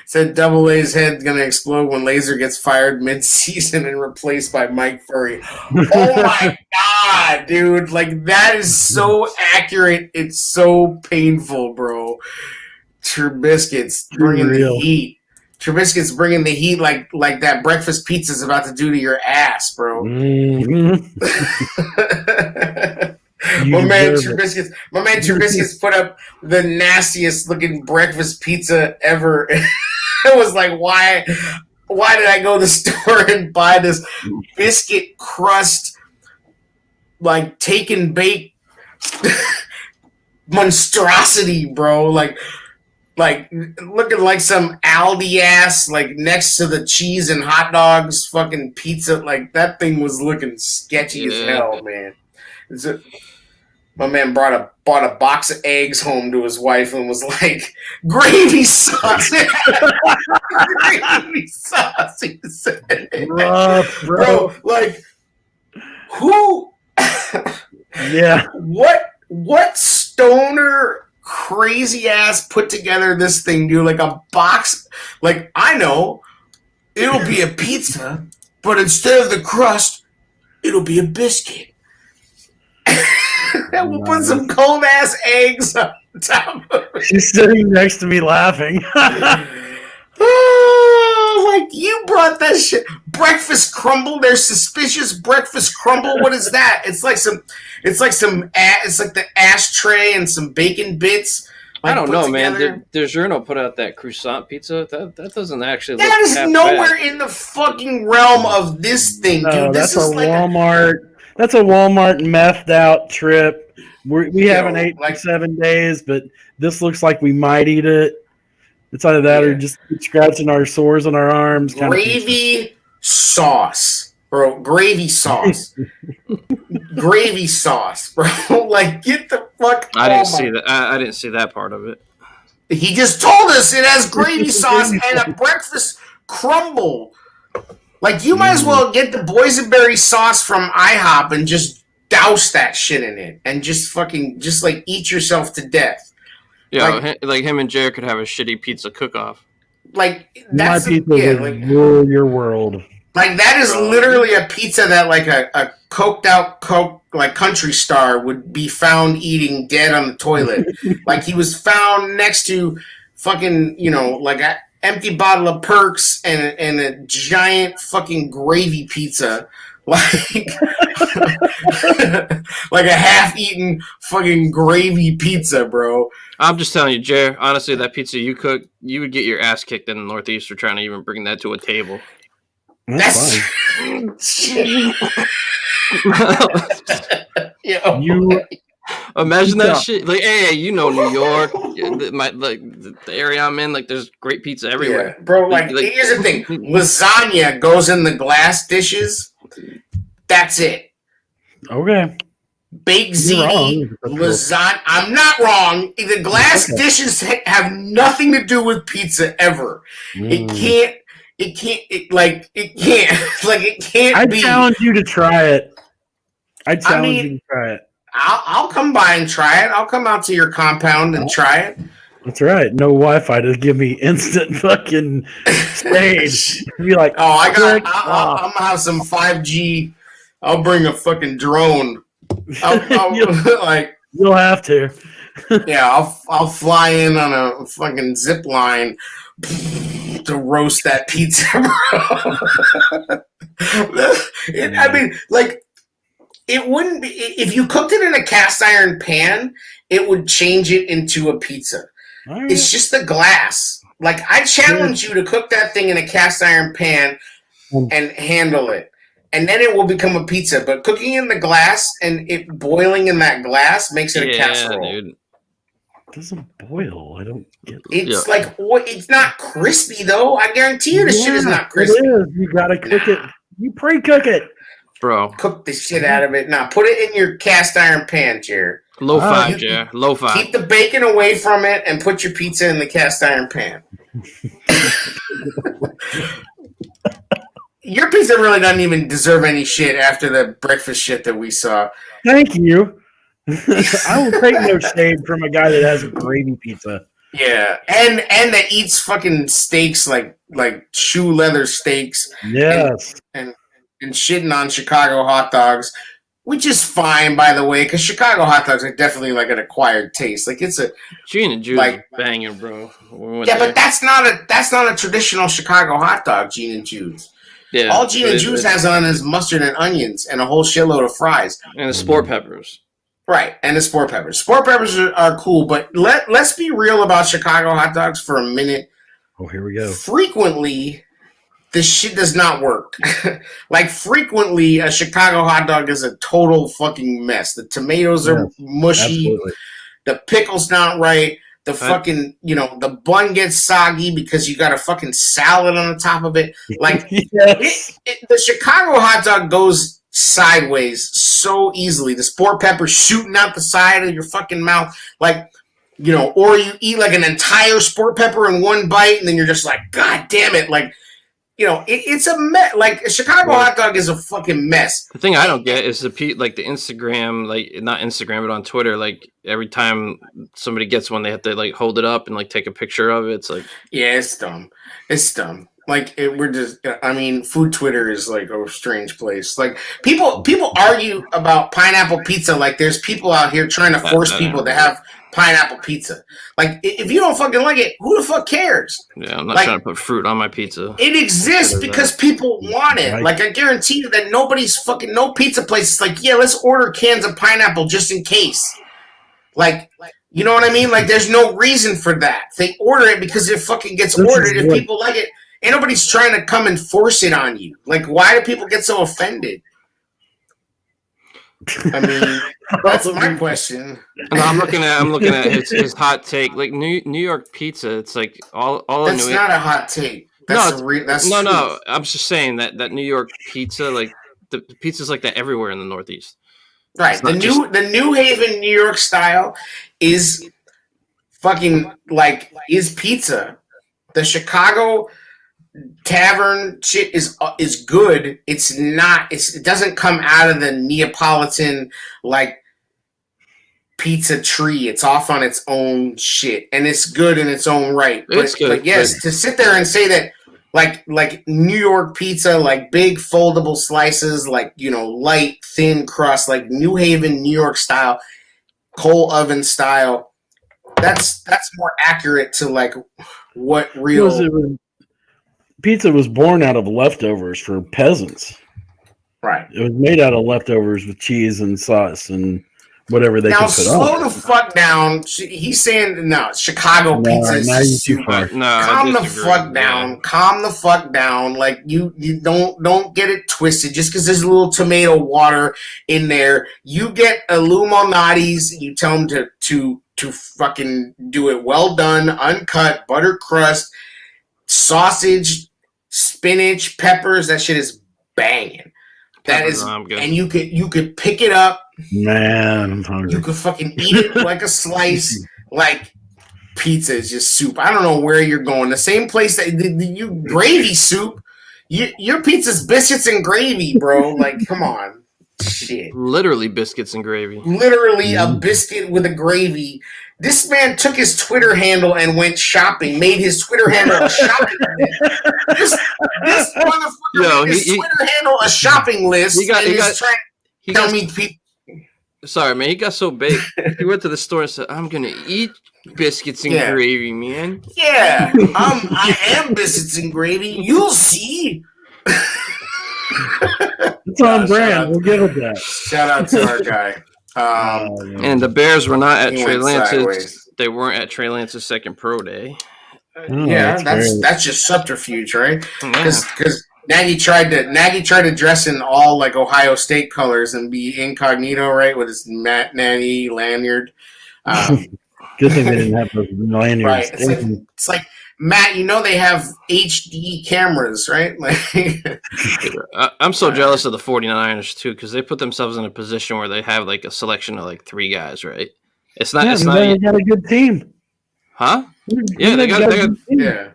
said Double A's head's gonna explode when Laser gets fired mid-season and replaced by Mike Furrey. Oh my god, dude! Like that is so accurate. It's so painful, bro. Trubisky's bringing the heat. Trubisky's bringing the heat like that breakfast pizza's about to do to your ass, bro. Mm-hmm. My man Trubisky's put up the nastiest looking breakfast pizza ever. I was like, why did I go to the store and buy this biscuit crust, like take and bake monstrosity, bro? Like looking like some Aldi ass, like next to the cheese and hot dogs fucking pizza. Like that thing was looking sketchy as hell, man. My man bought a box of eggs home to his wife and was like, gravy sauce. Gravy sauce, he said. Bro, like, who? Yeah. What stoner crazy ass put together this thing, dude? Like a box. Like, I know it'll be a pizza, but instead of the crust, it'll be a biscuit. And we'll put some cold ass eggs on top of it. She's sitting next to me laughing. Oh, like you brought that shit. Breakfast crumble. There's suspicious breakfast crumble. What is that? It's like the ashtray and some bacon bits I don't put know, man. together. DiGiorno put out that croissant pizza. That doesn't actually. That look is half nowhere bad. in the fucking realm of this thing, dude. No, This that's is a like Walmart. That's a Walmart methed out trip. We haven't ate like- for 7 days, but this looks like we might eat it. It's either that or just scratching our sores on our arms. gravy sauce, bro. Gravy sauce. Gravy sauce, bro. Like, get the fuck. I didn't see that. I didn't see that part of it. He just told us it has gravy sauce and a breakfast crumble. Like, you might as well get the boysenberry sauce from IHOP and just douse that shit in it and just like eat yourself to death. Yeah, like him and Jared could have a shitty pizza cook-off. Like, My that's pizza would rule your world. like that is literally a pizza that like a coked out like country star would be found eating dead on the toilet. Like, he was found next to fucking, like an empty bottle of Perks and a giant fucking gravy pizza. Like, like a half-eaten fucking gravy pizza, bro. I'm just telling you, Jared, honestly, that pizza you cook, you would get your ass kicked in the Northeast for trying to even bring that to a table. That's fine. Yo. You Imagine that shit. Like, hey, New York, the area I'm in, like, there's great pizza everywhere. Yeah, bro, like, here's the thing. Lasagna goes in the glass dishes. That's it. okay? Baked ziti, wrong. lasagna. I'm not wrong. The glass dishes have nothing to do with pizza ever. It can't. Like, it can't I be. challenge you to try it. I challenge you to try it. I'll come by and try it. I'll come out to your compound and try it. That's right. No Wi-Fi to give me instant fucking stage. Be like, Oh, I'm click gonna off. have some 5G. I'll bring a fucking drone. Like, You'll have to. yeah, I'll fly in on a fucking zip line to roast that pizza, bro. I mean, like, it wouldn't be if you cooked it in a cast iron pan. It would change it into a pizza. All right. It's just the glass. Like, I challenge you to cook that thing in a cast iron pan and handle it. And then it will become a pizza. But cooking in the glass and it boiling in that glass makes it a casserole. Dude. It doesn't boil. I don't get it. It's like, it's not crispy, though. I guarantee you this shit is not crispy. It is. You gotta cook it. You pre-cook it. Bro. Cook the shit out of it. Now, put it in your cast iron pan, Jared. Low five, you- Jared. Low five. Keep the bacon away from it and put your pizza in the cast iron pan. Your pizza really doesn't even deserve any shit after the breakfast shit that we saw. Thank you. I will take no shade from a guy that has a gravy pizza. Yeah, and that eats fucking steaks like shoe leather steaks Yes. and shitting on Chicago hot dogs, which is fine, by the way, because Chicago hot dogs are definitely like an acquired taste. Like, it's a Gene and Jude like- banging, bro. but that's not a traditional Chicago hot dog, Gene and Jude's. yeah, All Gene and it Jude's is. has on is mustard and onions and a whole shitload of fries. And the sport peppers. Right, and the sport peppers. Sport peppers are cool, but let's be real about Chicago hot dogs for a minute. Oh, here we go. Frequently, this shit does not work. Like, frequently, a Chicago hot dog is a total fucking mess. The tomatoes are mushy. Absolutely. The pickle's not right. The fucking, the bun gets soggy because you got a fucking salad on the top of it. Like, yes. the Chicago hot dog goes sideways so easily. The sport pepper shooting out the side of your fucking mouth, like, or you eat like an entire sport pepper in one bite, and then you're just like, God damn it! Like, it's a mess. Like, a Chicago hot dog is a fucking mess. The thing I don't get is the Instagram, like, not Instagram, but on Twitter, like, every time somebody gets one, they have to like hold it up and like take a picture of it. It's like, Yeah, it's dumb. It's dumb. Like, food Twitter is like a strange place. Like, people argue about pineapple pizza like there's people out here trying to force people to have pineapple pizza. Like, if you don't fucking like it, who the fuck cares? yeah, I'm not Like, trying to put fruit on my pizza. It exists because people want it. Right. Like, I guarantee you that no pizza place is like, yeah, let's order cans of pineapple just in case. Like, You know what I mean? Like, there's no reason for that. They order it because it fucking gets This is ordered. If what- people like it, ain't nobody's trying to come and force it on you. Like, why do people get so offended? I mean, that's my question. No, I'm looking at his hot take. Like New York pizza, it's like all in That's New not a hot take. That's that's no, truth. no. I'm just saying that New York pizza, like the pizza's like that everywhere in the Northeast. Right. It's not just- The New Haven, New York style is fucking like is pizza. The Chicago tavern shit is good. It's not. It doesn't come out of the Neapolitan like pizza tree. It's off on its own shit, and it's good in its own right. It's good, But yes, to sit there and say that like New York pizza, like big foldable slices, like light thin crust, like New Haven, New York style, coal oven style. That's more accurate to like what real. Pizza was born out of leftovers for peasants. Right. It was made out of leftovers with cheese and sauce and whatever they Now could put slow on. the fuck down. He's saying no. Chicago pizza now you're is too super. far. No, I Calm the disagree. fuck down. Yeah. Calm the fuck down. Like you don't get it twisted. Just because there's a little tomato water in there, you get Illuminati's. You tell them to fucking do it well done, uncut, butter crust, sausage, spinach, peppers. That shit is banging. That Peppers, is, I'm good. and you could pick it up. Man, I'm hungry. You could fucking eat it like a slice. Like pizza is just soup. I don't know where you're going. The same place that you gravy soup. Your pizza's biscuits and gravy, bro. Like, come on, shit. Literally biscuits and gravy. Literally a biscuit with a gravy. This man took his Twitter handle and went shopping. Made his Twitter handle a shopping list. This motherfucker made his Twitter handle a shopping list. He got- trying He to tell got, me people. sorry, man. He got so big. He went to the store and said, "I'm gonna eat biscuits and Yeah. gravy, man." Yeah, I am biscuits and gravy. You'll see. It's on Yeah, brand. We'll give it that. Shout out to our guy. And the Bears were not at He Trey went Lance's. sideways. They weren't at Trey Lance's second pro day. Yeah, that's that's just subterfuge, right? Yeah. Because Nagy tried to dress in all like Ohio State colors and be incognito, right, with his Matt Nagy lanyard. Good thing they didn't have those lanyards. Right. It's like Matt, they have HD cameras, right? Like, I'm so jealous of the 49ers too, because they put themselves in a position where they have like a selection of like 3 guys, right? It's not. Yeah, It's they not. got a good team. Huh? Yeah, they got. a good team. yeah,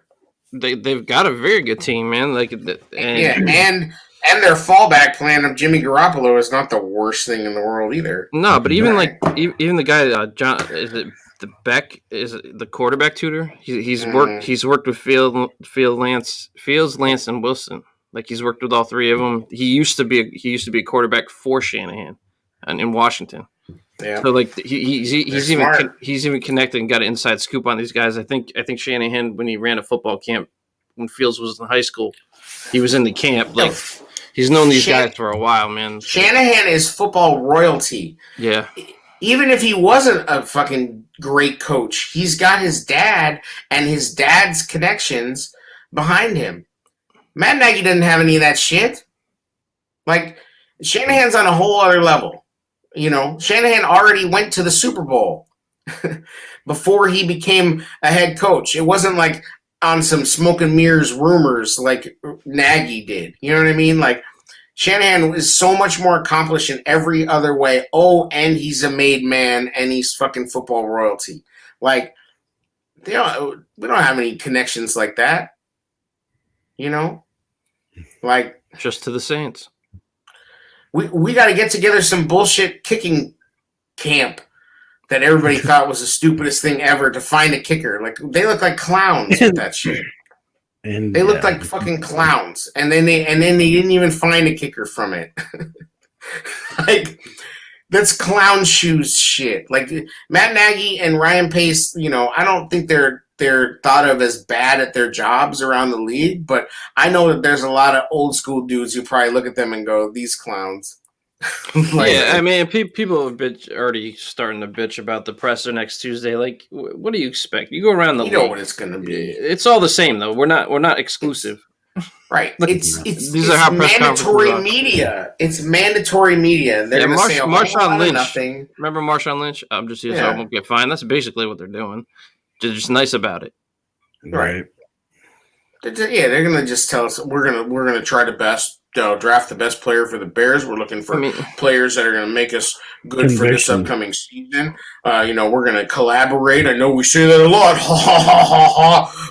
They've got a very good team, man. Like, and yeah, and their fallback plan of Jimmy Garoppolo is not the worst thing in the world either. no, but even like even the guy John is it the Beck is it the quarterback tutor. He's worked with Fields, Lance, and Wilson. Like he's worked with all 3 of them. He used to be a quarterback for Shanahan, and in Washington. Yeah, So like he's smart. even connected and got an inside scoop on these guys. I think Shanahan, when he ran a football camp when Fields was in high school, he was in the camp. Like he's known these guys for a while, man. Shanahan is football royalty. Yeah. Even if he wasn't a fucking great coach, he's got his dad and his dad's connections behind him. Matt Nagy doesn't have any of that shit. Like, Shanahan's on a whole other level. Shanahan already went to the Super Bowl before he became a head coach. It wasn't like on some smoke and mirrors rumors like Nagy did. You know what I mean? Like, Shanahan is so much more accomplished in every other way. Oh, and he's a made man, and he's fucking football royalty. Like, we don't have any connections like that. Like, Just to the Saints. we got to get together some bullshit kicking camp that everybody thought was the stupidest thing ever to find a kicker. Like, they look like clowns with that shit. And They looked like fucking clowns, and then they didn't even find a kicker from it. Like, that's clown shoes shit. Like, Matt Nagy and Ryan Pace, I don't think they're thought of as bad at their jobs around the league, but I know that there's a lot of old school dudes who probably look at them and go, "These clowns." Like, Yeah, I mean, people have already starting to bitch about the presser next Tuesday. Like, what do you expect? You go around the you know league. what it's going to be. It's all the same though. We're not exclusive. Right. It's These are how press mandatory conferences are. media. It's mandatory media. And they're going to say a whole Marshawn lot of Lynch. nothing. Remember Marshawn Lynch? I'm just here so Yeah. I won't get fined. That's basically what they're doing. They're just nice about it. Right. Yeah, they're going to just tell us we're gonna try the best, draft the best player for the Bears. We're looking for players that are going to make us good for this upcoming season. We're going to collaborate. I know we say that a lot,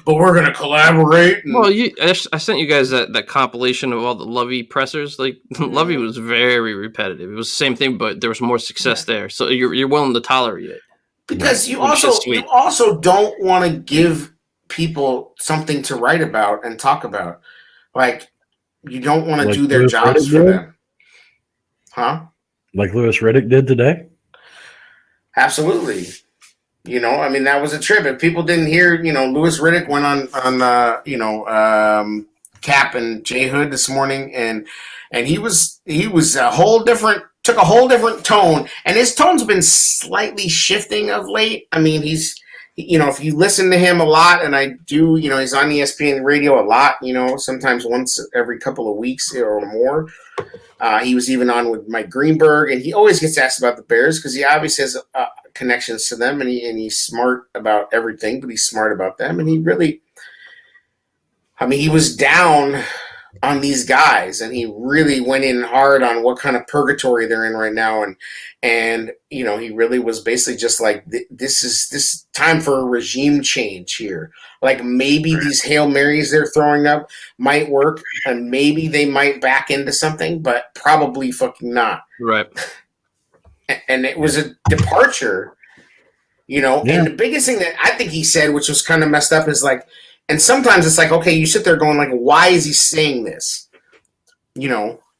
but we're going to collaborate. And well, I sent you guys that compilation of all the Lovey pressers. Like Lovey was very repetitive. It was the same thing, but there was more success there. So you're willing to tolerate it because you also don't want to give people something to write about and talk about. Like, you don't want to do their jobs for them. Huh? Like Louis Riddick did today? Absolutely. That was a trip. If people didn't hear, Louis Riddick went on Cap and J Hood this morning, and he was took a whole different tone, and his tone's been slightly shifting of late. I mean, if you listen to him a lot, and I do, he's on ESPN radio a lot, sometimes once every couple of weeks or more. He was even on with Mike Greenberg, and he always gets asked about the Bears because he obviously has connections to them, and he's smart about everything, but he's smart about them. And he was down on these guys, and he really went in hard on what kind of purgatory they're in right now. And he really was basically just like, this is time for a regime change here. Like, maybe these Hail Marys they're throwing up might work, and maybe they might back into something, but probably fucking not. Right. And it was a departure, and the biggest thing that I think he said, which was kind of messed up, is like, and sometimes it's like, okay, you sit there going like, why is he saying this?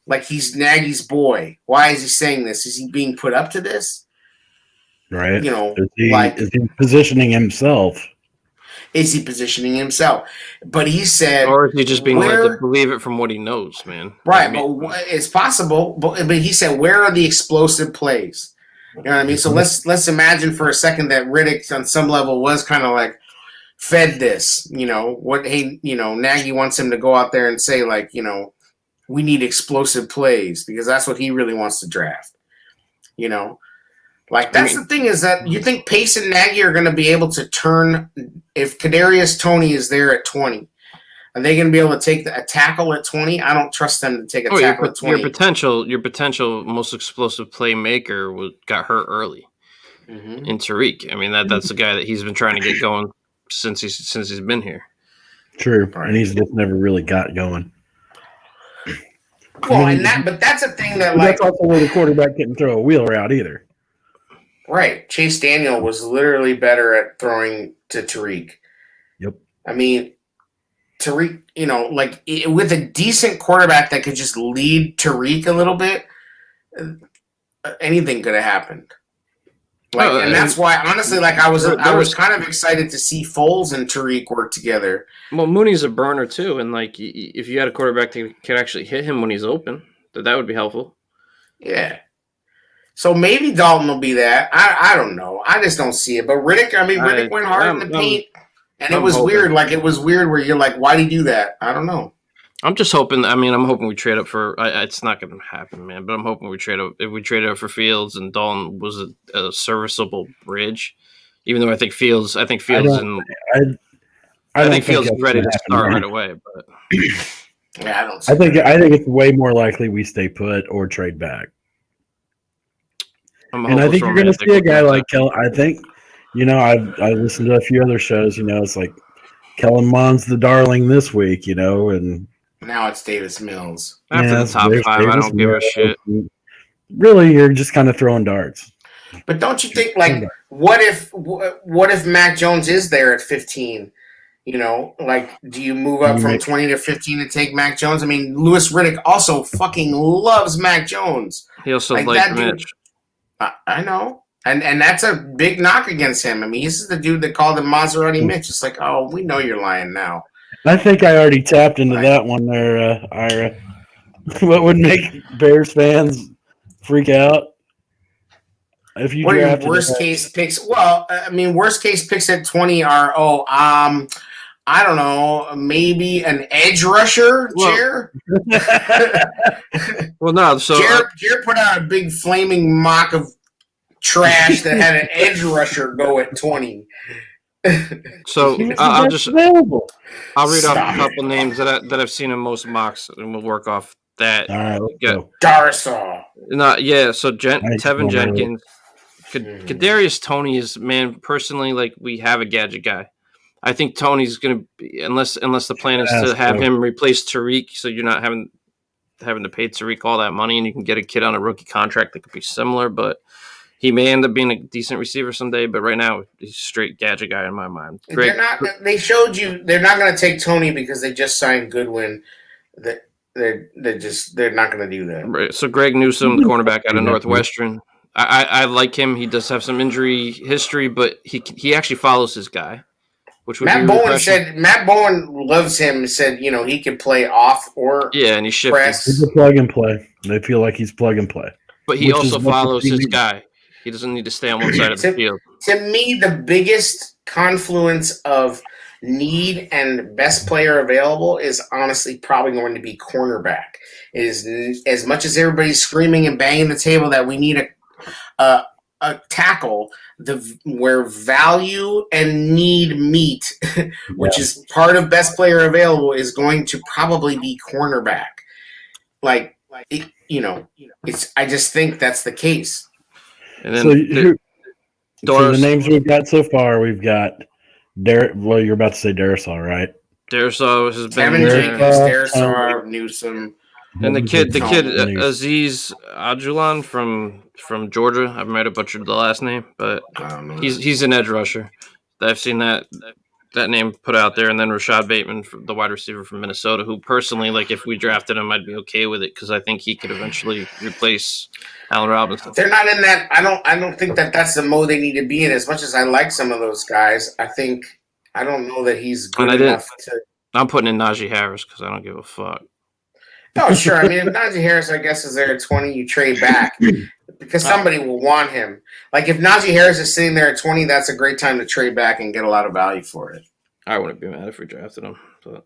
Like, he's Nagy's boy. Why is he saying this? Is he being put up to this? Right. Is he positioning himself? Is he positioning himself? But he said, or is he just being led to believe it from what he knows, man? Right, but it's possible. But he said, where are the explosive plays? You know what I mean? So let's imagine for a second that Riddick, on some level, was kind of like fed this. Nagy wants him to go out there and say, like, we need explosive plays because that's what he really wants to draft. Like, that's the thing, is that you think Pace and Nagy are going to be able to turn, if Kadarius Toney is there at 20, are they going to be able to take a tackle at 20? I don't trust them to take a tackle at 20. Your potential most explosive playmaker got hurt early in Tariq. I mean, that's the guy that he's been trying to get going since he's been here. True, and he's just never really got going. Well, but that's a thing that, like, that's also where the quarterback couldn't throw a wheel route either. Right. Chase Daniel was literally better at throwing to Tariq. Yep. I mean, Tariq, with a decent quarterback that could just lead Tariq a little bit, anything could have happened. And that's why, honestly, like, I was kind of excited to see Foles and Tariq work together. Well, Mooney's a burner too, and like, if you had a quarterback that could actually hit him when he's open, that would be helpful. Yeah. So maybe Dalton will be that. I don't know. I just don't see it. But Riddick went hard in the paint, and it was weird. Like, it was weird where you're like, why'd he do that? I don't know. I'm just hoping. I'm hoping we trade up for. It's not going to happen, man. But I'm hoping we trade up. If we trade up for Fields and Dalton was a serviceable bridge, even though I think Fields. I think Fields is ready to start right away. But yeah, I don't. I think it's way more likely we stay put or trade back. And I think you're going to see a guy like Kellen. I think, I listened to a few other shows. It's like Kellen Mond's the darling this week. And now it's Davis Mills. After the top five, I don't give a shit. Really, you're just kind of throwing darts. But don't you think, like, what if Mac Jones is there at 15? Like, do you move up from 20 to 15 to take Mac Jones? I mean, Louis Riddick also fucking loves Mac Jones. He also likes Mitch. I know. And that's a big knock against him. I mean, he's the dude that called him Maserati Mitch. It's like, oh, we know you're lying now. I think I already tapped into that one there, Ira. What would make Bears fans freak out if you What are your drafted worst case picks? Well, I mean, worst case picks at 20 are I don't know, maybe an edge rusher, Jer. Well, no. So Jer put out a big flaming mock of trash that had an edge rusher go at 20. So I'll just available. I'll read off Stop a couple names that I've seen in most mocks, and we'll work off that. All right, let's Yeah. go. Darsaw. Yeah. So Nice Tevin one, Jenkins, Kadarius Toney is, man. Personally, like, we have a gadget guy. I think Tony's going to be, unless the plan is to have him replace Tariq, so you're not having to pay Tariq all that money, and you can get a kid on a rookie contract that could be similar, but he may end up being a decent receiver someday. But right now, he's a straight gadget guy in my mind. They showed you they're not going to take Tony because they just signed Goodwin. They're not going to do that. Right. So Greg Newsome, cornerback out of Northwestern. I like him. He does have some injury history, but he actually follows his guy. Which would Matt Bowen loves him. Said he could play off or and he's shifty. press. He's a plug and play. They feel like he's plug and play. But he also follows his guy. He doesn't need to stay on one side of the field. To me, the biggest confluence of need and best player available is honestly probably going to be cornerback. It is, as much as everybody's screaming and banging the table that we need a tackle, where value and need meet, which is part of best player available, is going to probably be cornerback. I just think that's the case. And then so the names we've got so far, we've got well, you're about to say Darsaw, right? Darsaw has been Tevin Jenkins, Darsaw, Newsome. And the kid Aziz Ajulan from Georgia. I might have butchered the last name, but he's an edge rusher. I've seen that name put out there. And then Rashad Bateman, the wide receiver from Minnesota, who personally, like, if we drafted him, I'd be okay with it because I think he could eventually replace Allen Robinson. They're not in that. I don't think that's the mode they need to be in. As much as I like some of those guys, I don't know that he's good enough to. I'm putting in Najee Harris because I don't give a fuck. Oh, sure. I mean, if Najee Harris, I guess, is there at 20, you trade back because somebody will want him. Like, if Najee Harris is sitting there at 20, that's a great time to trade back and get a lot of value for it. I wouldn't be mad if we drafted him. But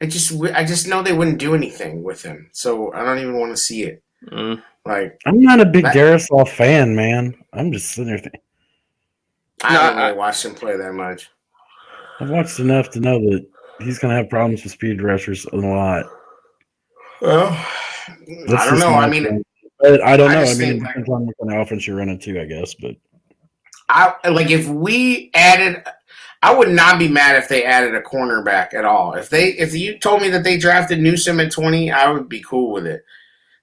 I just know they wouldn't do anything with him, so I don't even want to see it. Like, I'm not a big Darsaw fan, man. I'm just sitting there thinking. I don't really watch him play that much. I've watched enough to know that he's going to have problems with speed rushers a lot. Well, I don't know. I mean, I don't know. I mean, it depends on what kind of offense you're running too, I guess. But if we added, I would not be mad if they added a cornerback at all. If you told me that they drafted Newsome at 20, I would be cool with it.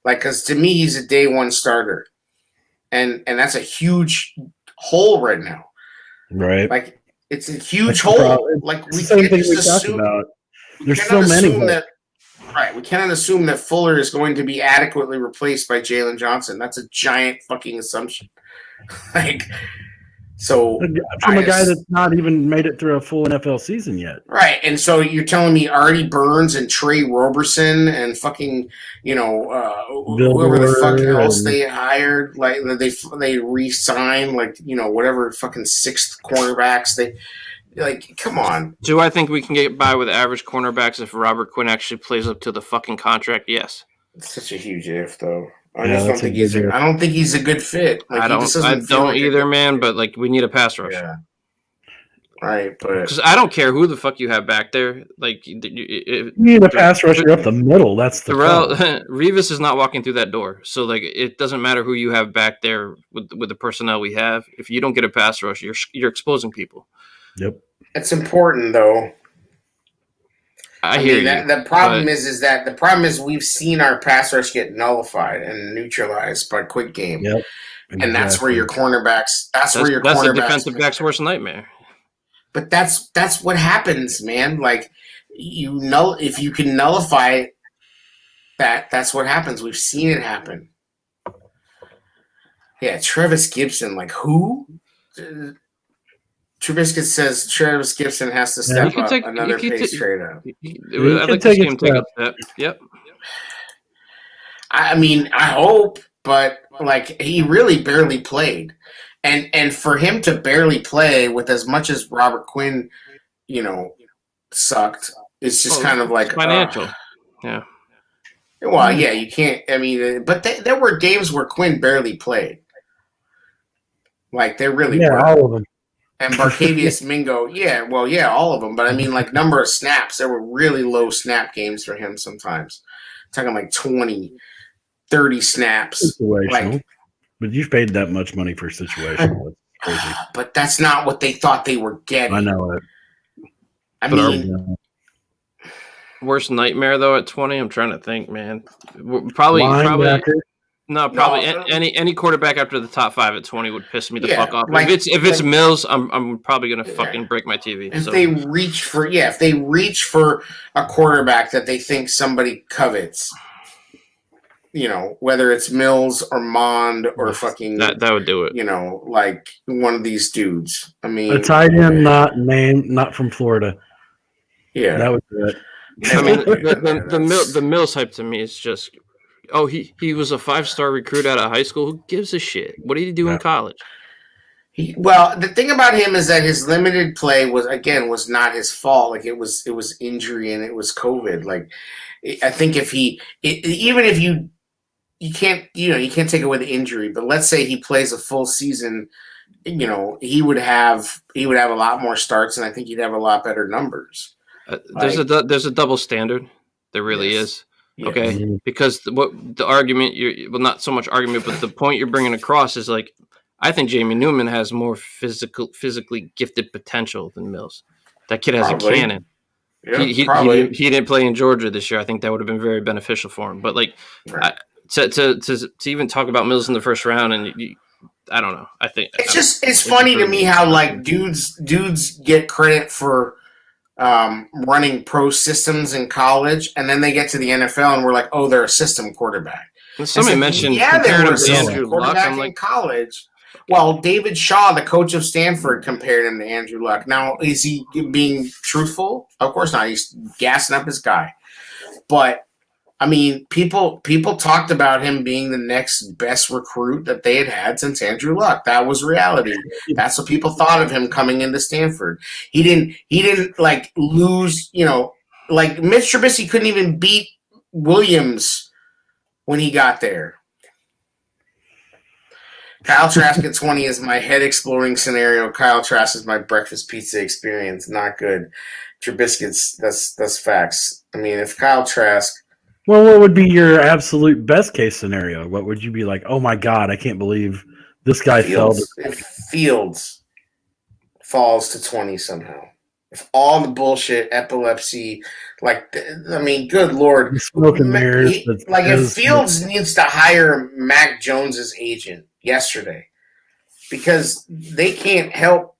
Like, because to me, he's a day one starter, and that's a huge hole right now. Right. Like, it's a huge hole. Like, we can't just assume. There's so many. Right, we cannot assume that Fuller is going to be adequately replaced by Jalen Johnson. That's a giant fucking assumption. From a guy that's not even made it through a full NFL season yet. Right, and so you're telling me Artie Burns and Trey Roberson and fucking, whoever the fuck else they hired, like they re-signed, like, whatever fucking sixth cornerbacks they. Like, come on. Do I think we can get by with average cornerbacks if Robert Quinn actually plays up to the fucking contract? Yes. It's such a huge if, though. I don't think he's a good fit. Like, I don't either, man. But, like, we need a pass rush. Yeah. Right, but because I don't care who the fuck you have back there. Like, you need a pass rusher up the middle. That's the Revis is not walking through that door. So, like, it doesn't matter who you have back there with the personnel we have. If you don't get a pass rush, you're exposing people. Yep. It's important, though. I hear you. The problem is we've seen our pass rush get nullified and neutralized by quick game. Yep. And that's where your cornerbacks. That's where your cornerbacks. That's a defensive back's worst nightmare. But that's what happens, man. Like, if you can nullify that's what happens. We've seen it happen. Yeah, Travis Gibson. Like, who? Trubisky says Travis Gibson has to step up another pace trade up. I'd like to see him take a step. Yep. I mean, I hope. but like he really barely played. And for him to barely play with as much as Robert Quinn, sucked, it's just kind of like financial. Yeah. Well, yeah, you can't. I mean, but there were games where Quinn barely played. Like there really were. All of them. And Barkevius Mingo, all of them. But I mean, like number of snaps, there were really low snap games for him sometimes. Talking like 20, 30 snaps. Like, but you've paid that much money for situational. That's crazy. But that's not what they thought they were getting. I know it. I mean, worst nightmare though at 20. I'm trying to think, man. Probably any quarterback after the top 5 at 20 would piss me the fuck off. Like, if it's Mills, I'm probably gonna fucking break my TV. If they reach for a quarterback that they think somebody covets, whether it's Mills or Mond or fucking that would do it. Like one of these dudes. I mean, a tight end not from Florida. Yeah, that would do it. I mean, the Mills hype to me is just, he was a 5-star recruit out of high school. Who gives a shit? What did he do in college? The thing about him is that his limited play was not his fault. Like it was injury and it was COVID. Like I think even if you can't take away the injury, but let's say he plays a full season, he would have a lot more starts, and I think he'd have a lot better numbers. There's a double standard. There really is. Yeah. Okay, because what the argument not so much argument, but the point you're bringing across is like, I think Jamie Newman has more physically gifted potential than Mills. That kid has a cannon. Yeah, he didn't play in Georgia this year. I think that would have been very beneficial for him. But like, right. To even talk about Mills in the first round, and I don't know. I think it's funny to me how like dudes get credit for running pro systems in college, and then they get to the NFL and we're like, oh, they're a system quarterback. Somebody mentioned they were a system quarterback in college. Well, David Shaw, the coach of Stanford, compared him to Andrew Luck. Now, is he being truthful? Of course not. He's gassing up his guy. But I mean, people talked about him being the next best recruit that they had since Andrew Luck. That was reality. That's what people thought of him coming into Stanford. He didn't like lose, like Mitch Trubisky couldn't even beat Williams when he got there. Kyle Trask at 20 is my head exploding scenario. Kyle Trask is my breakfast pizza experience. Not good. Trubisky's that's facts. I mean, if Kyle Trask. Well, what would be your absolute best case scenario? What would you be like? Oh my God, I can't believe this guy fell. If Fields falls to 20 somehow, if all the bullshit, epilepsy, good Lord, smoke and mirrors. If Fields needs to hire Mac Jones's agent yesterday, because they can't help.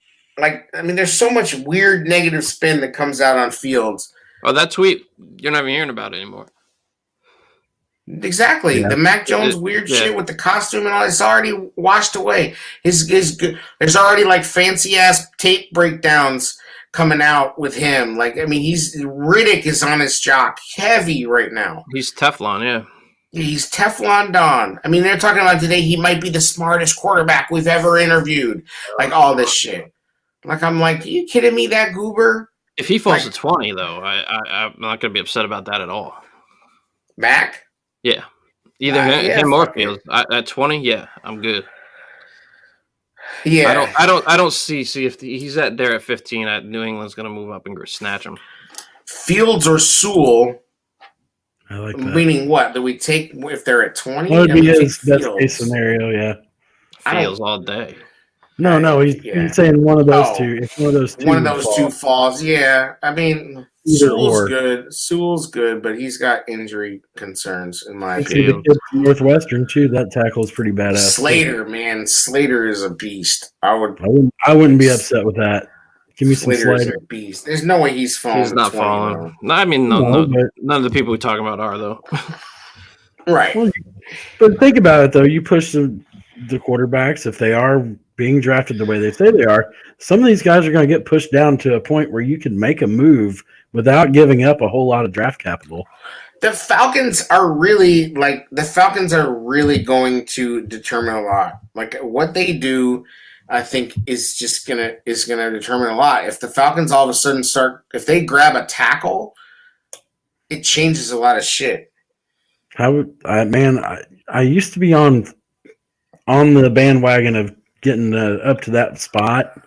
There's so much weird negative spin that comes out on Fields. Oh, that tweet, you're not even hearing about it anymore. Exactly. Yeah. The Mac Jones weird shit with the costume and all, it's already washed away. There's already like fancy ass tape breakdowns coming out with him. Riddick is on his jock heavy right now. He's Teflon, yeah. He's Teflon Don. I mean, they're talking about today he might be the smartest quarterback we've ever interviewed. All this shit. I'm like, are you kidding me, that goober? If he falls to 20, though, I'm not going to be upset about that at all. Mac? Yeah. Either him or Fields. At 20, yeah, I'm good. Yeah. I don't see if he's there at 15, New England's going to move up and snatch him. Fields or Sewell. I like that. Meaning what? Do we take if they're at 20? What would be his best case scenario? Yeah. Fields all day. No, he's saying one of those two. If one of those two falls, yeah. I mean, Sewell's good, but he's got injury concerns in my opinion. The kid from Northwestern too. That tackle is pretty badass. Slater, man, Slater is a beast. I wouldn't be upset with that. Give me some Slater. A beast. There's no way he's falling. He's not falling. No, I mean, none of the people we're talking about are though. Right. Well, but think about it though. You push the quarterbacks if they are being drafted the way they say they are. Some of these guys are going to get pushed down to a point where you can make a move without giving up a whole lot of draft capital. The Falcons are really going to determine a lot. Like what they do, I think is just gonna determine a lot. If the Falcons all of a sudden if they grab a tackle, it changes a lot of shit. I used to be on the bandwagon of getting up to that spot.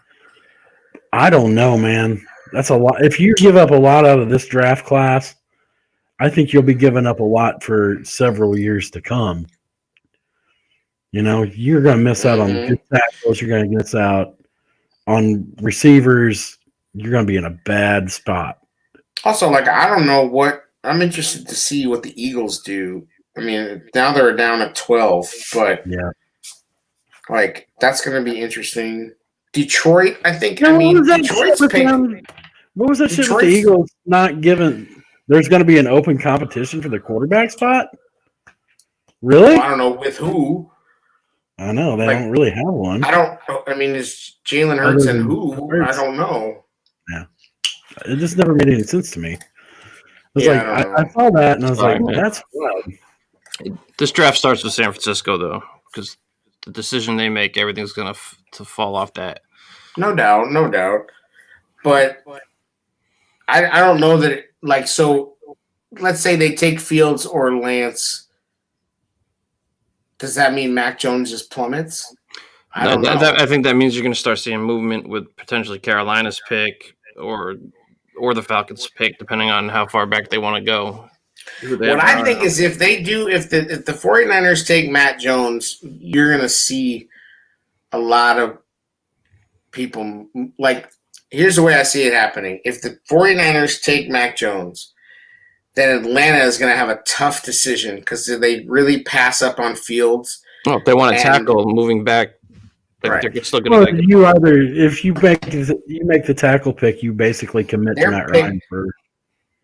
I don't know, man. That's a lot. If you give up a lot out of this draft class, I think you'll be giving up a lot for several years to come. You know, you're going to miss out on good tackles. You're going to miss out on receivers. You're going to be in a bad spot. Also, like, I don't know what – I'm interested to see what the Eagles do. I mean, now they're down at 12, but, yeah, like, that's going to be interesting. Detroit, I think – what was that Detroit's shit with the Eagles not giving – there's going to be an open competition for the quarterback spot? Really? Well, I don't know with who. I know. They don't really have one. I mean, it's Jalen Hurts and who? I don't know. Yeah. It just never made any sense to me. It was Yeah, I saw that and I was like, that's wild. This draft starts with San Francisco, though, because the decision they make, everything's going to fall off that. No doubt. But I don't know that – like, so let's say they take Fields or Lance. Does that mean Mac Jones just plummets? I don't know. I think that means you're going to start seeing movement with potentially Carolina's pick or the Falcons' pick, depending on how far back they want to go. What I think is if the 49ers take Matt Jones, you're going to see a lot of people like – here's the way I see it happening. If the 49ers take Mac Jones, then Atlanta is going to have a tough decision because they really pass up on Fields. Well, if they want to tackle moving back, right. They're still going to if you make the tackle pick, you basically commit to Matt Ryan for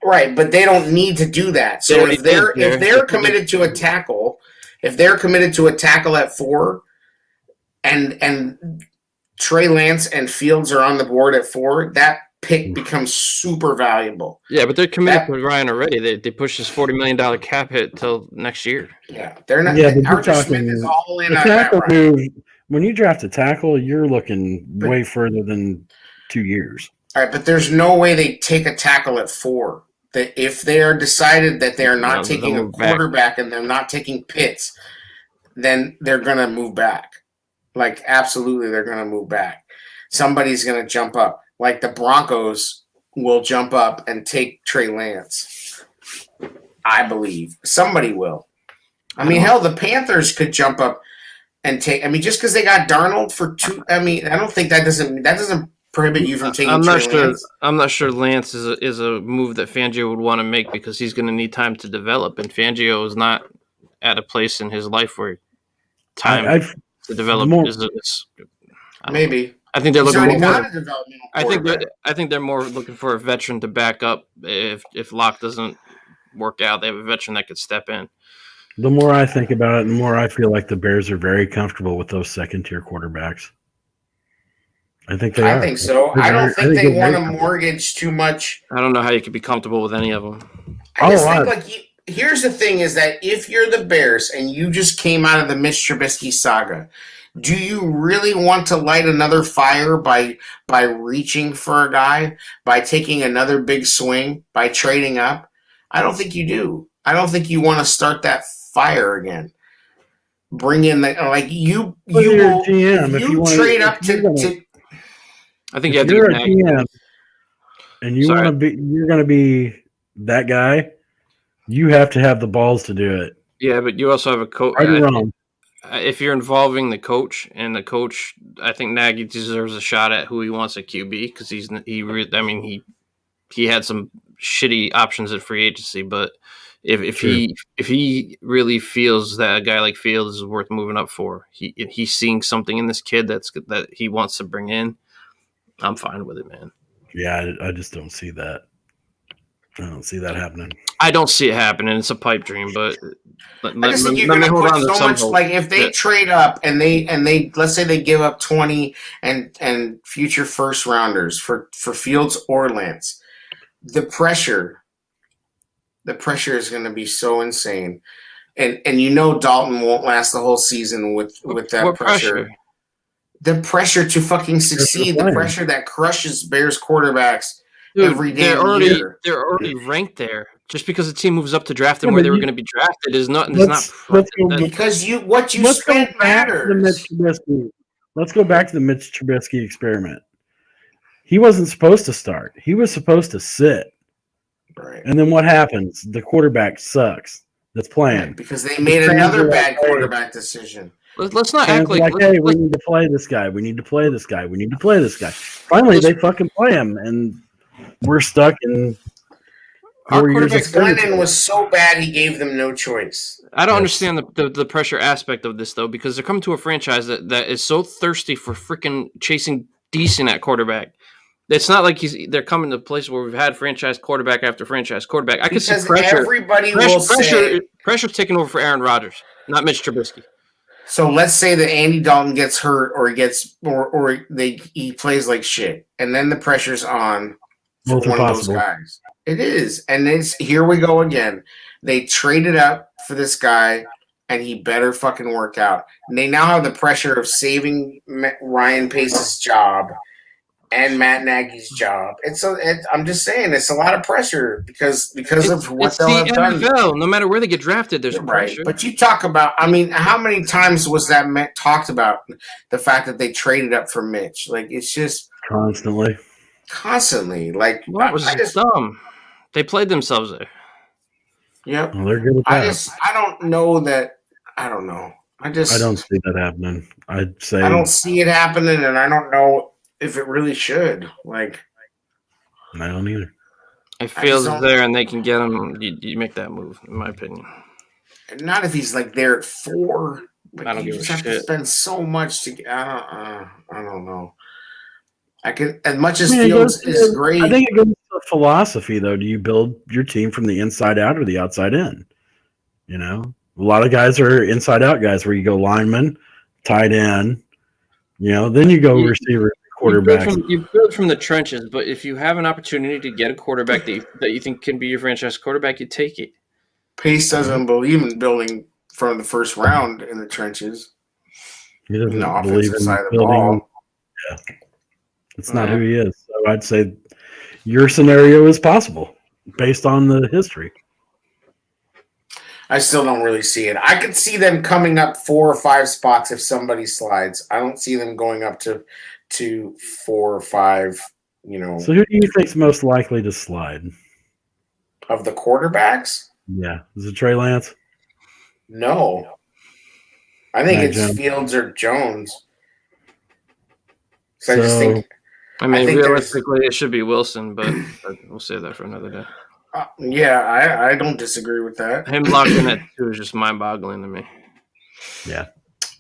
right, but they don't need to do that. So if they're committed to a tackle, at 4, and Trey Lance and Fields are on the board at 4, that pick becomes super valuable. Yeah, but they're committed to Ryan already. They pushed his $40 million cap hit till next year. Yeah, they're not. Yeah, but Arthur Smith is all in on tackle that. Move, when you draft a tackle, you're looking way further than 2 years. All right, but there's no way they take a tackle at 4. That if they are decided that they are not taking a quarterback and they're not taking Pitts, then they're going to move back. Like, absolutely, they're going to move back. Somebody's going to jump up. Like, the Broncos will jump up and take Trey Lance. I believe. Somebody will. I mean, hell, the Panthers could jump up and take – I mean, just because they got Darnold for 2 – I mean, I don't think that doesn't prohibit you from taking Trey Lance. I'm not sure Lance is a move that Fangio would want to make because he's going to need time to develop, and Fangio is not at a place in his life where time – to develop maybe. I think they're looking more. I think they're more looking for a veteran to back up if Locke doesn't work out. They have a veteran that could step in. The more I think about it, the more I feel like the Bears are very comfortable with those second-tier quarterbacks. I think they are. I think so. I don't think they want to mortgage too much. I don't know how you could be comfortable with any of them. I just think here's the thing is that if you're the Bears and you just came out of the Mitch Trubisky saga, do you really want to light another fire by reaching for a guy, by taking another big swing, by trading up? I don't think you do. I don't think you want to start that fire again. Bring in the you trade up to. I think you have you're a GM and you want to be. You're going to be that guy. You have to have the balls to do it. Yeah, but you also have a coach. Right or wrong. If you're involving the coach, and the coach, I think Nagy deserves a shot at who he wants at QB because he had some shitty options at free agency, but if he really feels that a guy like Fields is worth moving up for, he's seeing something in this kid that he wants to bring in. I'm fine with it, man. Yeah, I just don't see that. I don't see that happening. I don't see it happening. It's a pipe dream, but I just think you're going to put so much. Like if they trade up and they let's say they give up 20 and future first rounders for Fields or Lance, the pressure The pressure is going to be so insane, and you know Dalton won't last the whole season with that What pressure. The pressure to fucking succeed, the pressure that crushes Bears quarterbacks every day. They're already ranked there. Just because a team moves up to draft them where they were going to be drafted is not. Because what you spent matters. Let's go back to the Mitch Trubisky experiment. He wasn't supposed to start. He was supposed to sit. Right. And then what happens? The quarterback sucks. That's playing. Right, because they made another bad quarterback decision. Let's not act like hey, we need to play this guy. We need to play this guy. We need to play this guy. Finally, they fucking play him, and we're stuck in. Our quarterback Glennon was so bad he gave them no choice. I don't understand the pressure aspect of this though, because they're coming to a franchise that is so thirsty for freaking chasing decent at quarterback. It's not like they're coming to a place where we've had franchise quarterback after franchise quarterback. I could see pressure's taking over for Aaron Rodgers, not Mitch Trubisky. So let's say that Andy Dalton gets hurt or he plays like shit, and then the pressure's on for one of those guys. It is, and here we go again. They traded up for this guy, and he better fucking work out. And they now have the pressure of saving Ryan Pace's job and Matt Nagy's job. I'm just saying, it's a lot of pressure because of what they'll have done. NFL. No matter where they get drafted, there's pressure. But you talk about, I mean, how many times was that talked about, the fact that they traded up for Mitch? Like, it's just constantly. Like, that was just dumb. They played themselves there. Yep. Well, they're good at that. I don't know that. I don't know. I don't see that happening. I'd say I don't see it happening, and I don't know if it really should. Like, I don't either. It feels there, and they can get him. You make that move, in my opinion. Not if he's like there at 4. Like, I don't give a shit. Have to spend so much to. I don't know. I can, as much as Fields is great. I think it goes to philosophy, though. Do you build your team from the inside out or the outside in? You know, a lot of guys are inside out guys, where you go lineman, tight end. You know, then you go receiver, quarterback. You build from the trenches, but if you have an opportunity to get a quarterback that you think can be your franchise quarterback, you take it. Pace doesn't believe in building from the first round in the trenches. He doesn't believe in building. Yeah. It's not who he is. So I'd say your scenario is possible based on the history. I still don't really see it. I could see them coming up 4 or 5 spots if somebody slides. I don't see them going up to 4 or 5, you know. So who do you think's most likely to slide? Of the quarterbacks? Yeah. Is it Trey Lance? No. I think it's Fields or Jones. So I just think... I mean, realistically, it should be Wilson, but we'll save that for another day. Yeah, I don't disagree with that. Him locking at 2 is just mind-boggling to me. Yeah.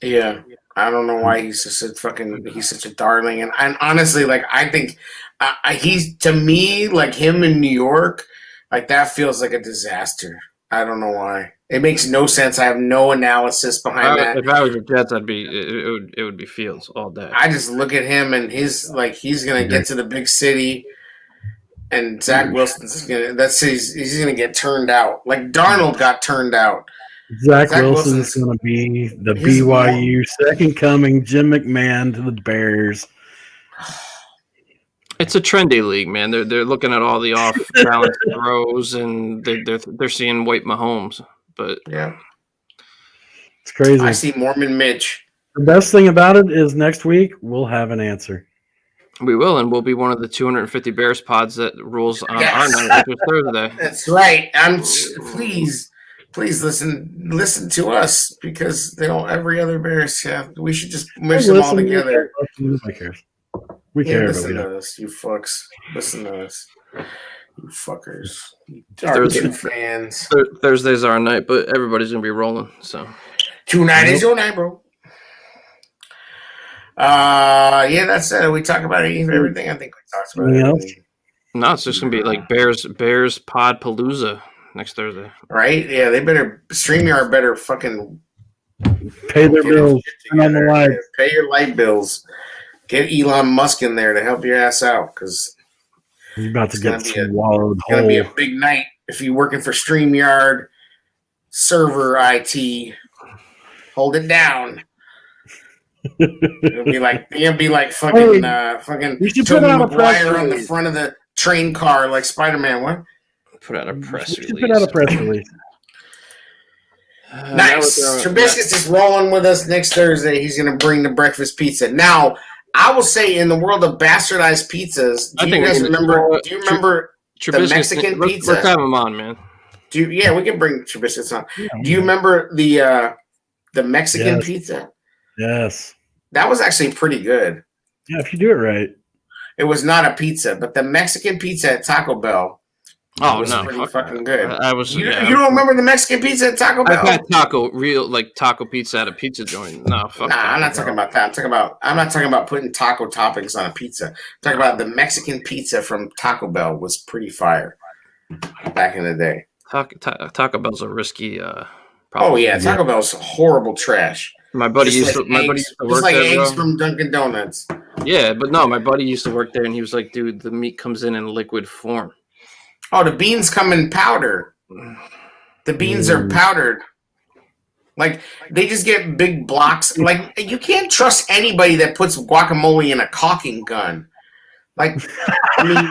Yeah. I don't know why he's such a darling. And honestly, like, I think he's, to me, like, him in New York, like, that feels like a disaster. I don't know why. It makes no sense. I have no analysis behind that. If I was the Jets, it would be Fields all day. I just look at him and he's gonna get to the big city, and Zach Wilson's he's gonna get turned out. Like Darnold got turned out. Zach Wilson's gonna be the BYU second coming, Jim McMahon to the Bears. It's a trendy league, man. They're looking at all the off balance throws, and they're seeing White Mahomes. But yeah, it's crazy. I see Mormon Mitch. The best thing about it is next week we'll have an answer. We will, and we'll be one of the 250 Bears pods that rules on our night, which is Thursday. That's right. Please listen to us, because every other Bears. Yeah, we should just mish them all together. Nobody cares. We care, listen but we to us, you fucks. Listen to us, you fuckers. Thursday fans. Thursday's our night, but everybody's gonna be rolling. So tonight is your night, bro. Yeah, that's it. We talk about everything. I think we talked about everything. No, it's just gonna be like Bears Pod Palooza next Thursday. Right? Yeah, they better StreamYard better fucking pay their bills. Turn on the light. Pay your light bills. Get Elon Musk in there to help your ass out, because he's about to get swallowed whole. It's gonna be a big night. if you're working for StreamYard, server IT, hold it down. It'll be like fucking We should Tobey put out a press Maguire on the release. front of the train car like Spider-Man. What? Put out a press We should release. put out a press release. Nice. Trubisky's is rolling with us next Thursday. He's going to bring the breakfast pizza. Now, I will say, in the world of bastardized pizzas, do you guys remember? Do you remember the Mexican pizza? Let's have him on, man. Yeah, we can bring Trubisky's on. Yeah. Do you remember the Mexican Yes. pizza? Yes. That was actually pretty good. Yeah, if you do it right. It was not a pizza, but the Mexican pizza at Taco Bell Oh was no, pretty fucking good. I was. You yeah, don't remember the Mexican pizza at Taco Bell? I've had taco pizza at a pizza joint. No, fuck. Nah, I'm not Taco talking Bell. about that. I'm not talking about putting taco toppings on a pizza. I'm talking about the Mexican pizza from Taco Bell was pretty fire back in the day. Taco Bell's a risky. Oh problem. yeah, Taco Bell's horrible trash. My buddy Just used like to. My buddy eggs- used to just work like there. eggs bro. from Dunkin' Donuts. Yeah, but no, my buddy used to work there, and he was like, "Dude, the meat comes in liquid form." Oh, the beans come in powder. The beans are powdered. Like they just get big blocks. Like you can't trust anybody that puts guacamole in a caulking gun. Like I mean,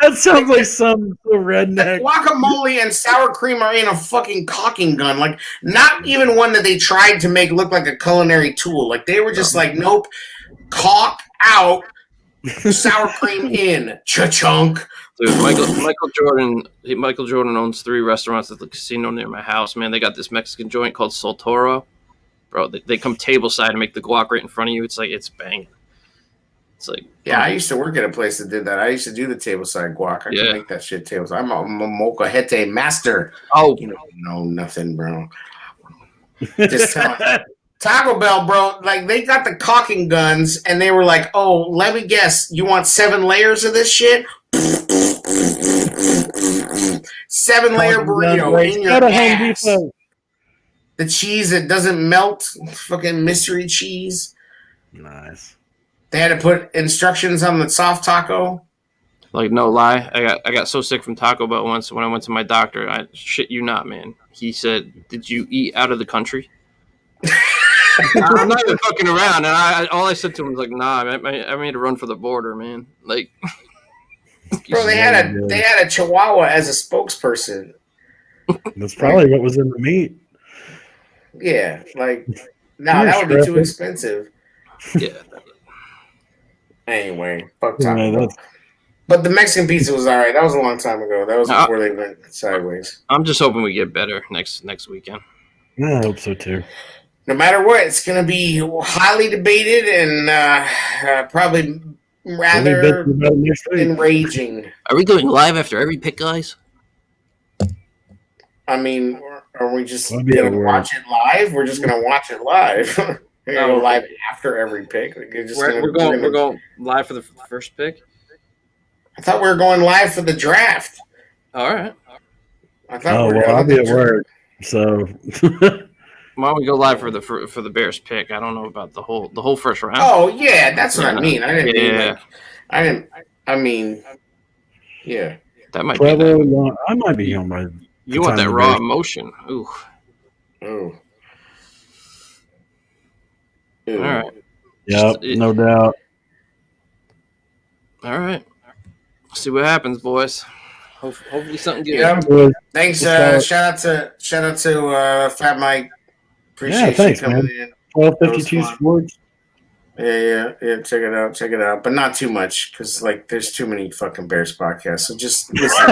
That sounds like some redneck. guacamole and sour cream are in a fucking caulking gun. Like, not even one that they tried to make look like a culinary tool. Like, they were just like, nope, caulk out, sour cream in, cha-chunk. Dude, Michael Jordan owns 3 restaurants at the casino near my house. Man, they got this Mexican joint called Sol Toro. Bro, they come tableside and make the guac right in front of you. It's like it's banging. It's like Yeah, I used to work at a place that did that. I used to do the tableside guac. I Yeah. could make that shit tableside. I'm a molcajete master. oh, You don't know nothing, bro. Just tell me. Taco Bell, bro, like they got the caulking guns and they were like, oh, let me guess, you want 7 layers of this shit? 7-layer burrito in your Go to Home ass. Depot. The cheese that doesn't melt, fucking mystery cheese. Nice. They had to put instructions on the soft taco. like no lie, I got so sick from Taco Bell once when I went to my doctor. I shit you not, man. He said, "Did you eat out of the country?" I'm not even fucking around, and all I said to him was like, "Nah, I made a run for the border, man." Like, Bro, they had a Chihuahua as a spokesperson. That's probably what was in the meat. Yeah, like no, that would be too expensive. yeah, Anyway, fuck Yeah, Taco Bell. that's- But the Mexican pizza was all right. That was a long time ago. That was before they went sideways. I'm just hoping we get better next weekend. I hope so too. No matter what, it's going to be highly debated and probably rather We'll be about it next week. enraging. Are we going live after every pick, guys? I mean, are we just That'd be going to a watch it live? We're just going to watch it live. We're going to go live after every pick. Like, you're just We're going live for the first pick. I thought we were going live for the draft. All right. I thought Oh we were well, I'll going be at work. So Why don't we go live for the Bears pick? I don't know about the whole first round. Oh yeah, that's what I mean. I didn't mean Yeah. like, I didn't. I mean, yeah. That might be probably that. I might be home by. You want that time raw of day. emotion. Ooh. Oh. All right. Yep, Just- no doubt. All right. See what happens, boys. Hopefully something good. Yeah. Well, Thanks. Let's Shout out to Fat Mike. Appreciate thanks, you coming in. 1252 That was fun. Sports. Yeah. Check it out, but not too much because like there's too many fucking Bears podcasts. So just listen.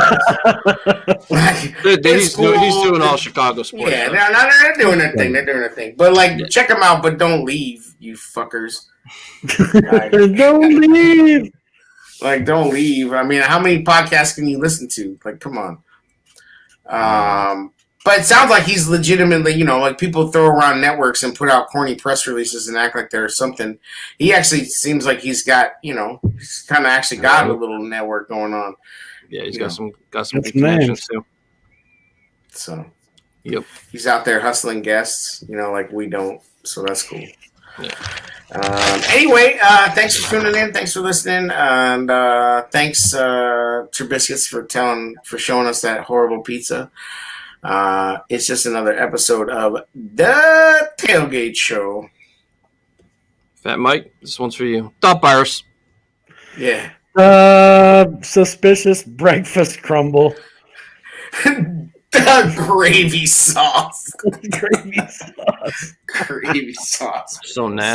Like, He's it's cool. doing all Chicago sports. Yeah, stuff. they're doing their thing. They're doing their thing. But like, check them out, but don't leave, you fuckers. Don't leave. Like, don't leave. I mean, how many podcasts can you listen to? Like, come on. But it sounds like he's legitimately, like people throw around networks and put out corny press releases and act like there's something. He actually seems like he's got, he's kind of actually got a little network going on. Yeah, he's Yeah. got some That's good connections too. So, Yep. he's out there hustling guests, like we don't. So that's cool. Yeah. Anyway, thanks for tuning in. Thanks for listening, and thanks Trubiscuits for showing us that horrible pizza. It's just another episode of the Tailgate Show. Fat Mike, this one's for you. Stop virus. Yeah. Suspicious breakfast crumble. The gravy sauce. Gravy sauce. Gravy sauce. So nasty.